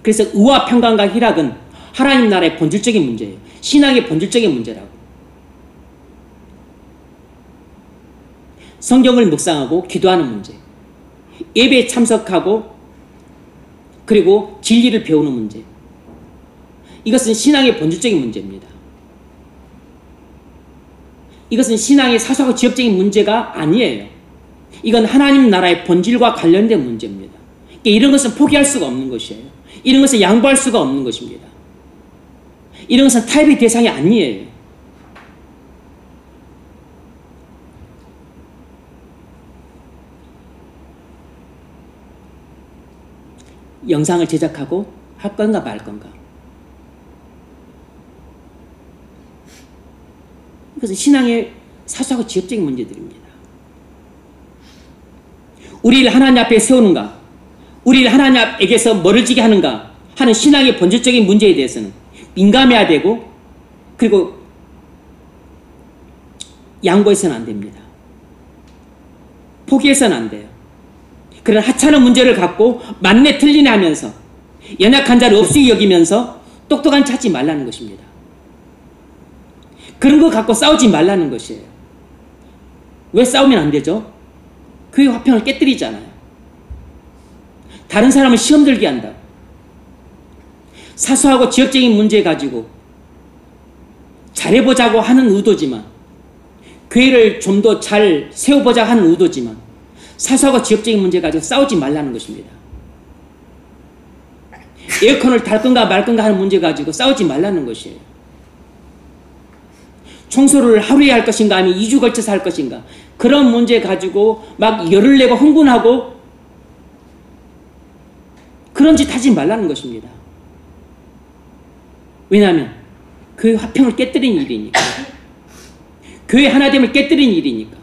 그래서 의와 평강과 희락은 하나님 나라의 본질적인 문제예요. 신앙의 본질적인 문제라고. 성경을 묵상하고 기도하는 문제, 예배에 참석하고 그리고 진리를 배우는 문제, 이것은 신앙의 본질적인 문제입니다. 이것은 신앙의 사소하고 지엽적인 문제가 아니에요. 이건 하나님 나라의 본질과 관련된 문제입니다. 이런 것은 포기할 수가 없는 것이에요. 이런 것은 양보할 수가 없는 것입니다. 이런 것은 타협의 대상이 아니에요. 영상을 제작하고 할 건가 말 건가. 이것은 신앙의 사소하고 지엽적인 문제들입니다. 우리를 하나님 앞에 세우는가, 우리를 하나님 앞에게서 멀어지게 하는가 하는 신앙의 본질적인 문제에 대해서는 민감해야 되고, 그리고 양보해서는 안 됩니다. 포기해서는 안 돼요. 그런 하찮은 문제를 갖고 맞네 틀리네 하면서 연약한 자를 없이 여기면서 똑똑한 찾지 말라는 것입니다. 그런 거 갖고 싸우지 말라는 것이에요. 왜 싸우면 안 되죠? 교회 화평을 깨뜨리잖아요. 다른 사람을 시험 들게 한다. 사소하고 지역적인 문제 가지고 잘해보자고 하는 의도지만, 교회를 좀 더 잘 세워보자 하는 의도지만, 사소하고 지역적인 문제 가지고 싸우지 말라는 것입니다. 에어컨을 달 건가 말 건가 하는 문제 가지고 싸우지 말라는 것이에요. 청소를 하루에 할 것인가 아니면 2주 걸쳐서 할 것인가, 그런 문제 가지고 막 열을 내고 흥분하고 그런 짓 하지 말라는 것입니다. 왜냐하면 교회 화평을 깨뜨린 일이니까, 교회 하나됨을 깨뜨린 일이니까.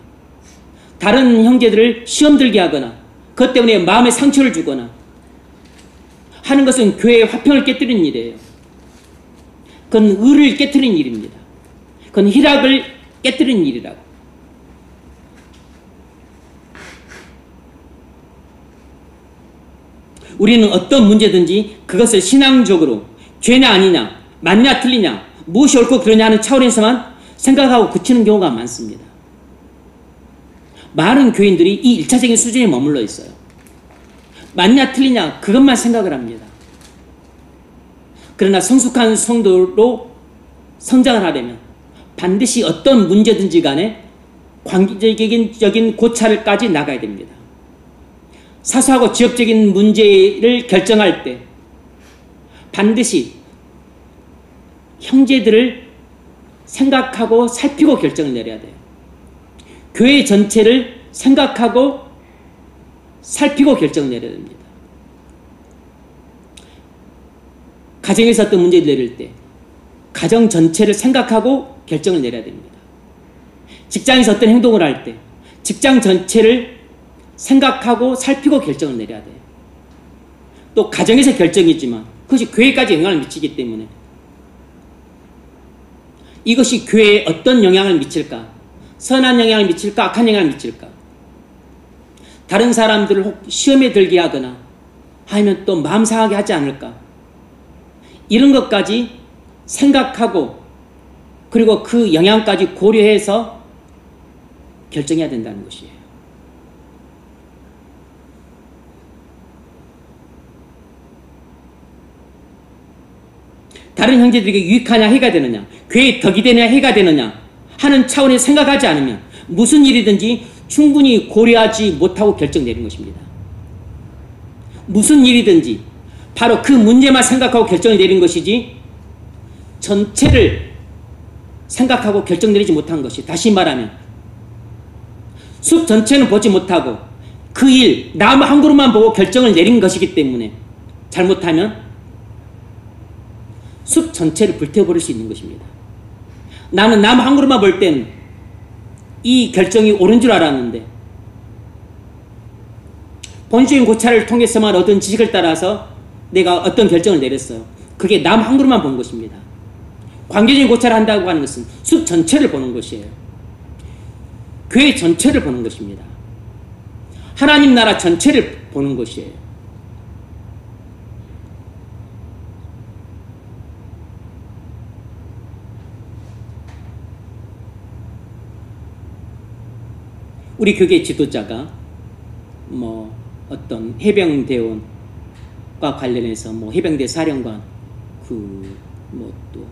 다른 형제들을 시험 들게 하거나 그것 때문에 마음에 상처를 주거나 하는 것은 교회의 화평을 깨뜨리는 일이에요. 그건 의를 깨뜨리는 일입니다. 그건 희락을 깨뜨리는 일이라고. 우리는 어떤 문제든지 그것을 신앙적으로 죄냐 아니냐, 맞냐 틀리냐, 무엇이 옳고 그러냐 하는 차원에서만 생각하고 그치는 경우가 많습니다. 많은 교인들이 이 1차적인 수준에 머물러 있어요. 맞냐 틀리냐 그것만 생각을 합니다. 그러나 성숙한 성도로 성장을 하려면 반드시 어떤 문제든지 간에 관계적인 고찰까지 나가야 됩니다. 사소하고 지역적인 문제를 결정할 때 반드시 형제들을 생각하고 살피고 결정을 내려야 돼요. 교회 전체를 생각하고 살피고 결정을 내려야 됩니다. 가정에서 어떤 문제를 내릴 때 가정 전체를 생각하고 결정을 내려야 됩니다. 직장에서 어떤 행동을 할 때 직장 전체를 생각하고 살피고 결정을 내려야 돼요. 또 가정에서 결정이지만 그것이 교회까지 영향을 미치기 때문에 이것이 교회에 어떤 영향을 미칠까? 선한 영향을 미칠까? 악한 영향을 미칠까? 다른 사람들을 혹 시험에 들게 하거나 하면 또 마음 상하게 하지 않을까? 이런 것까지 생각하고 그리고 그 영향까지 고려해서 결정해야 된다는 것이에요. 다른 형제들에게 유익하냐 해가 되느냐, 교회에 덕이 되느냐 해가 되느냐 하는 차원에서 생각하지 않으면 무슨 일이든지 충분히 고려하지 못하고 결정 내린 것입니다. 무슨 일이든지 바로 그 문제만 생각하고 결정을 내린 것이지 전체를 생각하고 결정 내리지 못한 것이, 다시 말하면 숲 전체는 보지 못하고 그 일, 나무 한 그루만 보고 결정을 내린 것이기 때문에 잘못하면 숲 전체를 불태워버릴 수 있는 것입니다. 나는 나무 한 그루만 볼 땐 이 결정이 옳은 줄 알았는데 본주인 고찰을 통해서만 얻은 지식을 따라서 내가 어떤 결정을 내렸어요. 그게 나무 한 그루만 본 것입니다. 관계적인 고찰을 한다고 하는 것은 숲 전체를 보는 것이에요. 교회 전체를 보는 것입니다. 하나님 나라 전체를 보는 것이에요. 우리 교계 지도자가 뭐 어떤 해병대원과 관련해서 뭐 해병대 사령관 뭐 또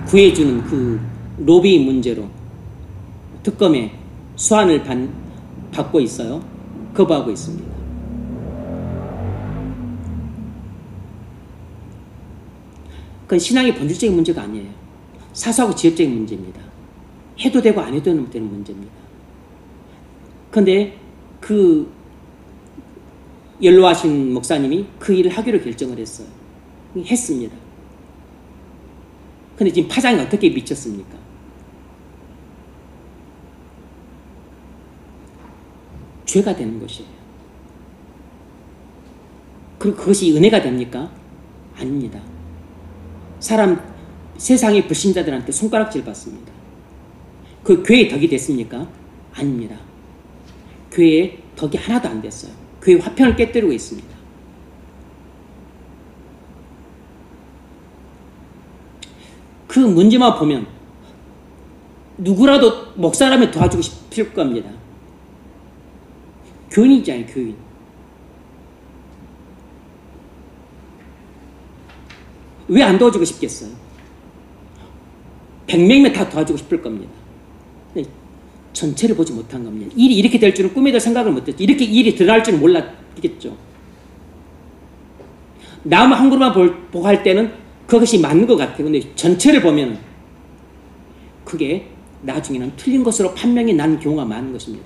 구해주는 그 로비 문제로 특검에 소환을 받고 있어요. 거부하고 있습니다. 그건 신앙의 본질적인 문제가 아니에요. 사소하고 지엽적인 문제입니다. 해도 되고 안 해도 되는 문제입니다. 그런데 그 연로하신 목사님이 그 일을 하기로 결정을 했어요. 했습니다. 근데 지금 파장이 어떻게 미쳤습니까? 죄가 되는 것이에요. 그리고 그것이 은혜가 됩니까? 아닙니다. 세상의 불신자들한테 손가락질 받습니다. 그 교회의 덕이 됐습니까? 아닙니다. 교회의 덕이 하나도 안 됐어요. 교회 화평을 깨뜨리고 있습니다. 그 문제만 보면 누구라도 목사라면 도와주고 싶을 겁니다. 교인이잖아요, 교인. 왜 안 도와주고 싶겠어요? 100명이면 다 도와주고 싶을 겁니다. 전체를 보지 못한 겁니다. 일이 이렇게 될 줄은 꿈에도 생각을 못했죠. 이렇게 일이 드러날 줄은 몰랐겠죠. 나무 한 그루만 보고 할 때는 그것이 맞는 것 같아요. 근데 전체를 보면 그게 나중에는 틀린 것으로 판명이 나는 경우가 많은 것입니다.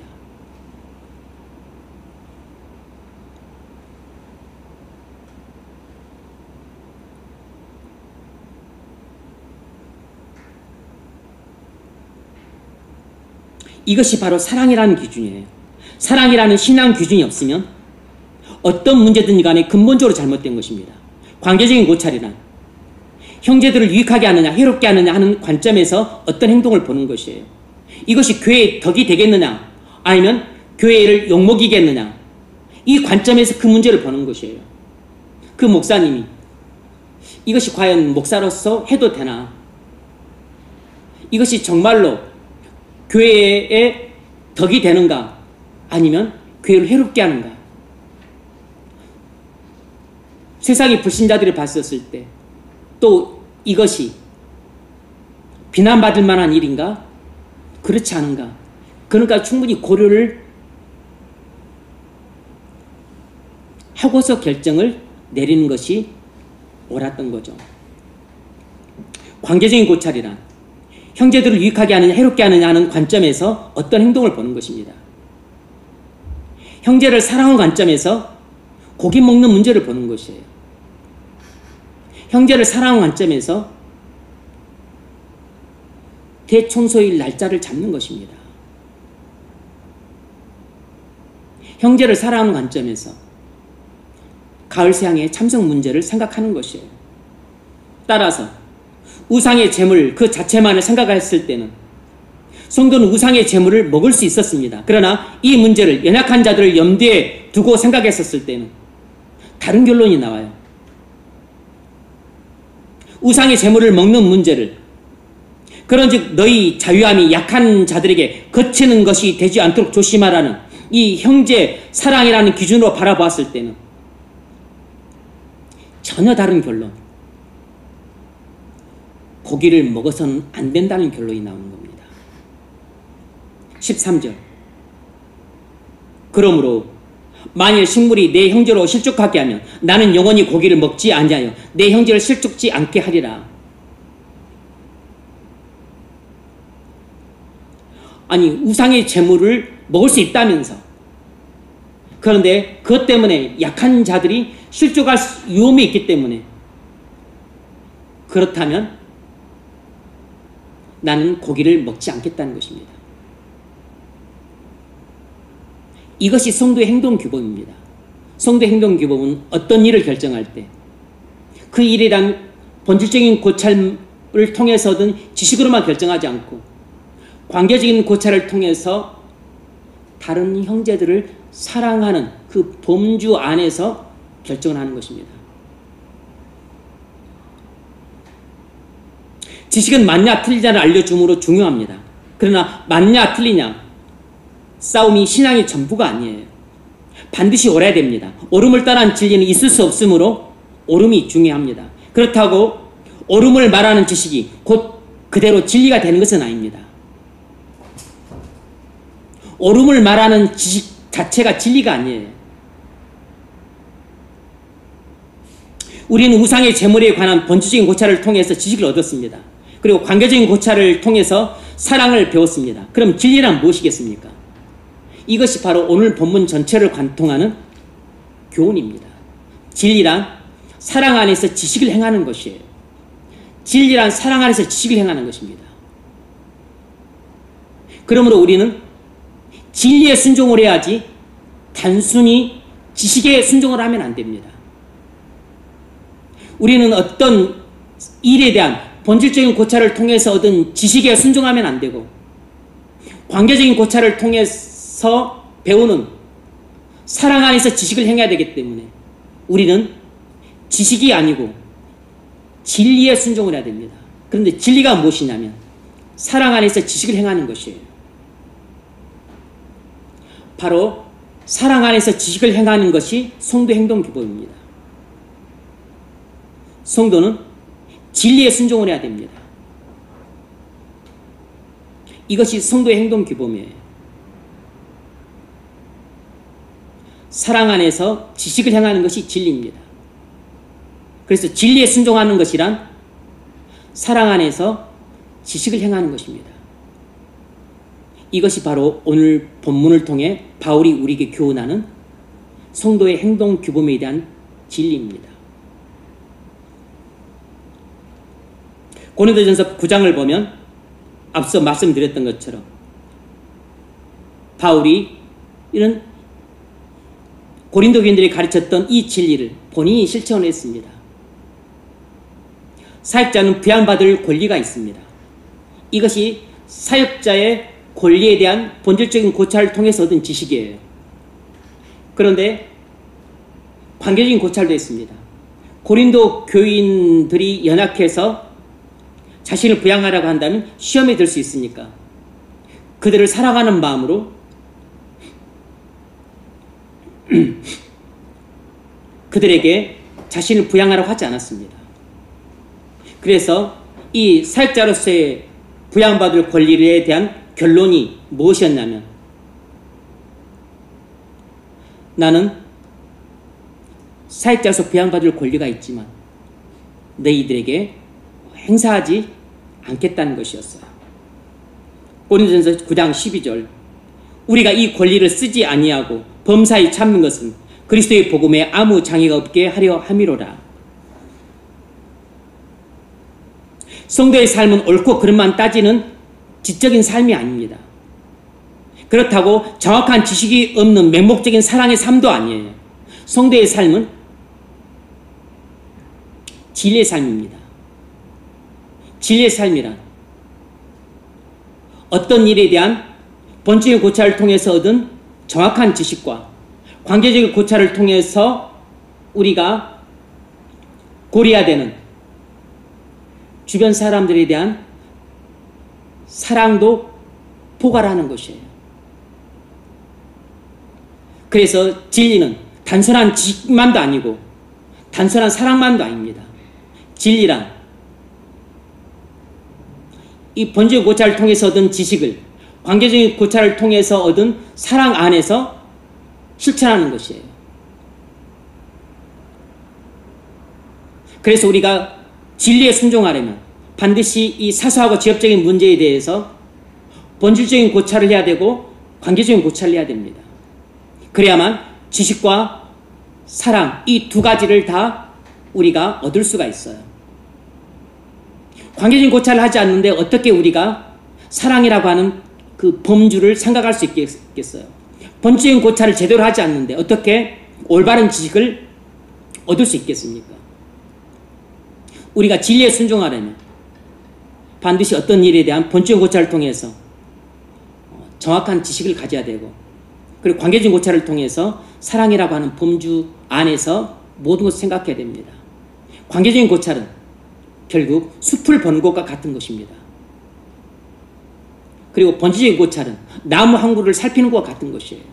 이것이 바로 사랑이라는 기준이에요. 사랑이라는 신앙 기준이 없으면 어떤 문제든지 간에 근본적으로 잘못된 것입니다. 관계적인 고찰이란 형제들을 유익하게 하느냐 해롭게 하느냐 하는 관점에서 어떤 행동을 보는 것이에요. 이것이 교회의 덕이 되겠느냐 아니면 교회를 욕먹이겠느냐 이 관점에서 그 문제를 보는 것이에요. 그 목사님이 이것이 과연 목사로서 해도 되나, 이것이 정말로 교회의 덕이 되는가 아니면 교회를 해롭게 하는가. 세상의 불신자들이 봤었을 때 또 이것이 비난받을 만한 일인가 그렇지 않은가, 그러니까 충분히 고려를 하고서 결정을 내리는 것이 옳았던 거죠. 관계적인 고찰이란 형제들을 유익하게 하느냐 해롭게 하느냐 하는 관점에서 어떤 행동을 보는 것입니다. 형제를 사랑하는 관점에서 고기 먹는 문제를 보는 것이에요. 형제를 사랑하는 관점에서 대청소일 날짜를 잡는 것입니다. 형제를 사랑하는 관점에서 가을새앙의 참석 문제를 생각하는 것이에요. 따라서 우상의 제물 그 자체만을 생각했을 때는 성도는 우상의 제물을 먹을 수 있었습니다. 그러나 이 문제를 연약한 자들을 염두에 두고 생각했었을 때는 다른 결론이 나와요. 우상의 제물을 먹는 문제를, 그런즉 너희 자유함이 약한 자들에게 거치는 것이 되지 않도록 조심하라는 이 형제 사랑이라는 기준으로 바라보았을 때는 전혀 다른 결론, 고기를 먹어서는 안 된다는 결론이 나오는 겁니다. 13절 그러므로 만일 식물이 내 형제로 실족하게 하면 나는 영원히 고기를 먹지 아니하여 내 형제를 실족지 않게 하리라. 아니 우상의 제물을 먹을 수 있다면서, 그런데 그것 때문에 약한 자들이 실족할 위험이 있기 때문에, 그렇다면 나는 고기를 먹지 않겠다는 것입니다. 이것이 성도의 행동 규범입니다. 성도의 행동 규범은 어떤 일을 결정할 때 그 일에 대한 본질적인 고찰을 통해서든 지식으로만 결정하지 않고 관계적인 고찰을 통해서 다른 형제들을 사랑하는 그 범주 안에서 결정을 하는 것입니다. 지식은 맞냐 틀리냐를 알려줌으로 중요합니다. 그러나 맞냐 틀리냐 싸움이 신앙의 전부가 아니에요. 반드시 옳아야 됩니다. 옳음을 떠난 진리는 있을 수 없으므로 옳음이 중요합니다. 그렇다고 옳음을 말하는 지식이 곧 그대로 진리가 되는 것은 아닙니다. 옳음을 말하는 지식 자체가 진리가 아니에요. 우리는 우상의 제물에 관한 본질적인 고찰을 통해서 지식을 얻었습니다. 그리고 관계적인 고찰을 통해서 사랑을 배웠습니다. 그럼 진리란 무엇이겠습니까? 이것이 바로 오늘 본문 전체를 관통하는 교훈입니다. 진리란 사랑 안에서 지식을 행하는 것이에요. 진리란 사랑 안에서 지식을 행하는 것입니다. 그러므로 우리는 진리에 순종을 해야지 단순히 지식에 순종을 하면 안 됩니다. 우리는 어떤 일에 대한 본질적인 고찰을 통해서 얻은 지식에 순종하면 안 되고 관계적인 고찰을 통해서 배우는 사랑 안에서 지식을 행해야 되기 때문에 우리는 지식이 아니고 진리에 순종을 해야 됩니다. 그런데 진리가 무엇이냐면 사랑 안에서 지식을 행하는 것이에요. 바로 사랑 안에서 지식을 행하는 것이 성도 행동 규범입니다. 성도는 진리에 순종을 해야 됩니다. 이것이 성도의 행동 규범이에요. 사랑 안에서 지식을 행하는 것이 진리입니다. 그래서 진리에 순종하는 것이란 사랑 안에서 지식을 행하는 것입니다. 이것이 바로 오늘 본문을 통해 바울이 우리에게 교훈하는 성도의 행동 규범에 대한 진리입니다. 고린도전서 9장을 보면 앞서 말씀드렸던 것처럼 바울이 이런 고린도 교인들이 가르쳤던 이 진리를 본인이 실천을 했습니다. 사역자는 부양받을 권리가 있습니다. 이것이 사역자의 권리에 대한 본질적인 고찰을 통해서 얻은 지식이에요. 그런데 관계적인 고찰도 있습니다. 고린도 교인들이 연약해서 자신을 부양하라고 한다면 시험에 들 수 있으니까 그들을 사랑하는 마음으로 그들에게 자신을 부양하라고 하지 않았습니다. 그래서 이 사역자로서의 부양받을 권리에 대한 결론이 무엇이었냐면 나는 사역자로서 부양받을 권리가 있지만 너희들에게 행사하지 않겠다는 것이었어요. 고린도전서 9장 12절 우리가 이 권리를 쓰지 아니하고 범사에 참는 것은 그리스도의 복음에 아무 장애가 없게 하려 함이로라. 성도의 삶은 옳고 그름만 따지는 지적인 삶이 아닙니다. 그렇다고 정확한 지식이 없는 맹목적인 사랑의 삶도 아니에요. 성도의 삶은 진리의 삶입니다. 진리의 삶이란 어떤 일에 대한 본질의 고찰을 통해서 얻은 정확한 지식과 관계적인 고찰을 통해서 우리가 고려해야 되는 주변 사람들에 대한 사랑도 포괄하는 것이에요. 그래서 진리는 단순한 지식만도 아니고 단순한 사랑만도 아닙니다. 진리란 이 본질 고찰을 통해서 얻은 지식을 관계적인 고찰을 통해서 얻은 사랑 안에서 실천하는 것이에요. 그래서 우리가 진리에 순종하려면 반드시 이 사소하고 지엽적인 문제에 대해서 본질적인 고찰을 해야 되고 관계적인 고찰을 해야 됩니다. 그래야만 지식과 사랑 이 두 가지를 다 우리가 얻을 수가 있어요. 관계적인 고찰을 하지 않는데 어떻게 우리가 사랑이라고 하는 그 범주를 생각할 수 있겠어요? 본질적인 고찰을 제대로 하지 않는데 어떻게 올바른 지식을 얻을 수 있겠습니까? 우리가 진리에 순종하려면 반드시 어떤 일에 대한 본질적인 고찰을 통해서 정확한 지식을 가져야 되고, 그리고 관계적인 고찰을 통해서 사랑이라고 하는 범주 안에서 모든 것을 생각해야 됩니다. 관계적인 고찰은 결국 숲을 보는 것과 같은 것입니다. 그리고 본질적인 고찰은 나무 한 그루를 살피는 것과 같은 것이에요.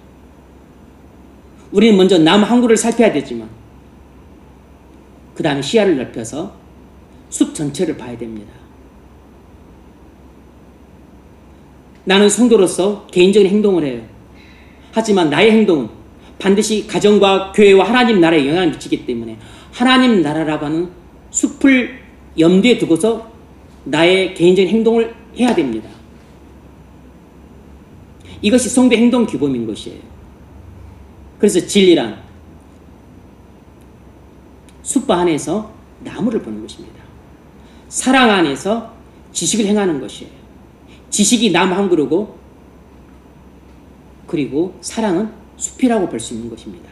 우리는 먼저 나무 한 그루를 살펴야 되지만 그 다음에 시야를 넓혀서 숲 전체를 봐야 됩니다. 나는 성도로서 개인적인 행동을 해요. 하지만 나의 행동은 반드시 가정과 교회와 하나님 나라에 영향을 미치기 때문에 하나님 나라라고 하는 숲을 염두에 두고서 나의 개인적인 행동을 해야 됩니다. 이것이 성도의 행동 규범인 것이에요. 그래서 진리란 숲 안에서 나무를 보는 것입니다. 사랑 안에서 지식을 행하는 것이에요. 지식이 나무 한 그루고, 그리고 사랑은 숲이라고 볼 수 있는 것입니다.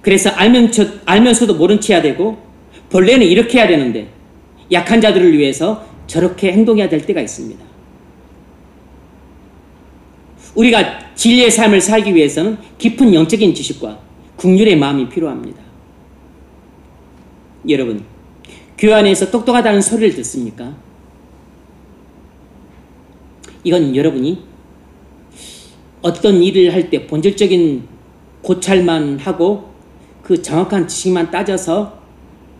그래서 알면서도 모른 체 해야 되고, 본래는 이렇게 해야 되는데 약한 자들을 위해서 저렇게 행동해야 될 때가 있습니다. 우리가 진리의 삶을 살기 위해서는 깊은 영적인 지식과 긍휼의 마음이 필요합니다. 여러분, 교회 안에서 똑똑하다는 소리를 듣습니까? 이건 여러분이 어떤 일을 할 때 본질적인 고찰만 하고 그 정확한 지식만 따져서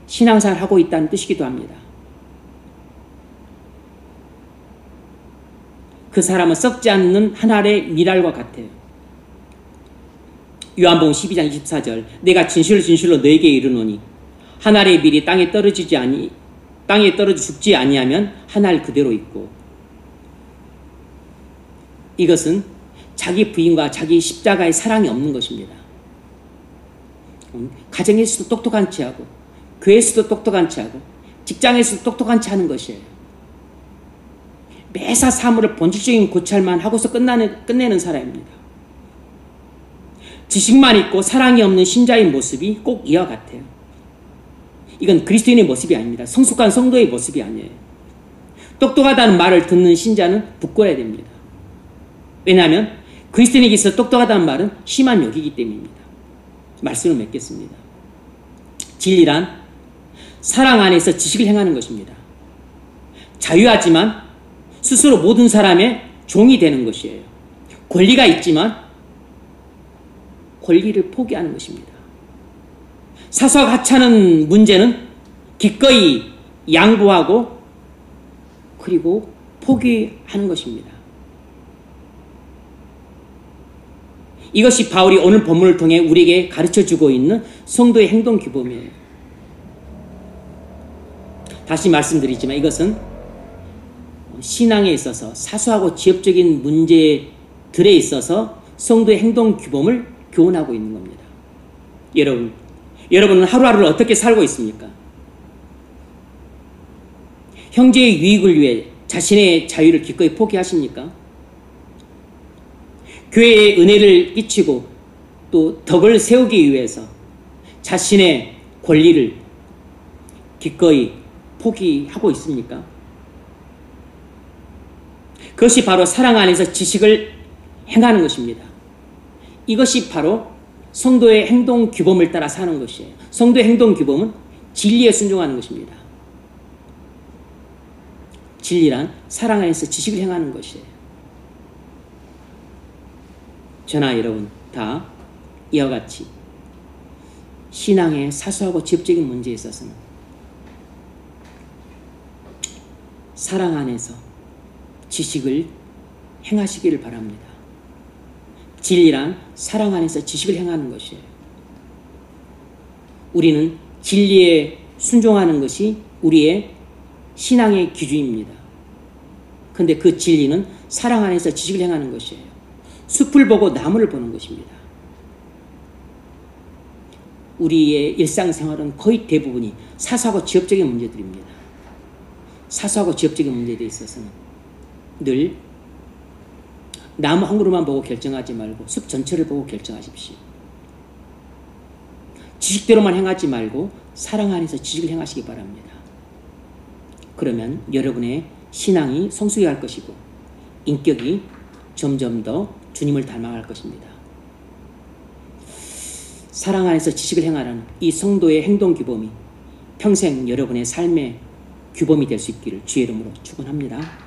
신앙생활을 하고 있다는 뜻이기도 합니다. 그 사람은 썩지 않는 한 알의 밀알과 같아요. 요한복음 12장 24절, 내가 진실로 너에게 이르노니 한 알의 밀이 땅에 떨어져 죽지 아니하면 한 알 그대로 있고. 이것은 자기 부인과 자기 십자가의 사랑이 없는 것입니다. 가정에서도 똑똑한 체 하고, 교회에서도 똑똑한 체 하고, 직장에서도 똑똑한 체 하는 것이에요. 매사 사물을 본질적인 고찰만 하고서 끝내는 사람입니다. 지식만 있고 사랑이 없는 신자의 모습이 꼭 이와 같아요. 이건 그리스도인의 모습이 아닙니다. 성숙한 성도의 모습이 아니에요. 똑똑하다는 말을 듣는 신자는 부끄러워야 됩니다. 왜냐하면 그리스도인에게 있어 똑똑하다는 말은 심한 욕이기 때문입니다. 말씀을 맺겠습니다. 진리란 사랑 안에서 지식을 행하는 것입니다. 자유하지만 스스로 모든 사람의 종이 되는 것이에요. 권리가 있지만 권리를 포기하는 것입니다. 사소하고 하찮은 문제는 기꺼이 양보하고 그리고 포기하는 것입니다. 이것이 바울이 오늘 본문을 통해 우리에게 가르쳐주고 있는 성도의 행동 규범이에요. 다시 말씀드리지만 이것은 신앙에 있어서 사소하고 지엽적인 문제들에 있어서 성도의 행동 규범을 교훈하고 있는 겁니다. 여러분은 하루하루를 어떻게 살고 있습니까? 형제의 유익을 위해 자신의 자유를 기꺼이 포기하십니까? 교회에 은혜를 끼치고 또 덕을 세우기 위해서 자신의 권리를 기꺼이 포기하고 있습니까? 그것이 바로 사랑 안에서 지식을 행하는 것입니다. 이것이 바로 성도의 행동 규범을 따라 사는 것이에요. 성도의 행동 규범은 진리에 순종하는 것입니다. 진리란 사랑 안에서 지식을 행하는 것이에요. 저나 여러분 다 이와 같이 신앙의 사소하고 지엽적인 문제에 있어서는 사랑 안에서 지식을 행하시기를 바랍니다. 진리란 사랑 안에서 지식을 행하는 것이에요. 우리는 진리에 순종하는 것이 우리의 신앙의 기준입니다. 그런데 그 진리는 사랑 안에서 지식을 행하는 것이에요. 숲을 보고 나무를 보는 것입니다. 우리의 일상생활은 거의 대부분이 사소하고 지엽적인 문제들입니다. 사소하고 지엽적인 문제에 있어서는 늘 나무 한 그루만 보고 결정하지 말고 숲 전체를 보고 결정하십시오. 지식대로만 행하지 말고 사랑 안에서 지식을 행하시기 바랍니다. 그러면 여러분의 신앙이 성숙해 갈 것이고 인격이 점점 더 주님을 닮아갈 것입니다. 사랑 안에서 지식을 행하라는 이 성도의 행동 규범이 평생 여러분의 삶의 규범이 될 수 있기를 주의 이름으로 축원합니다.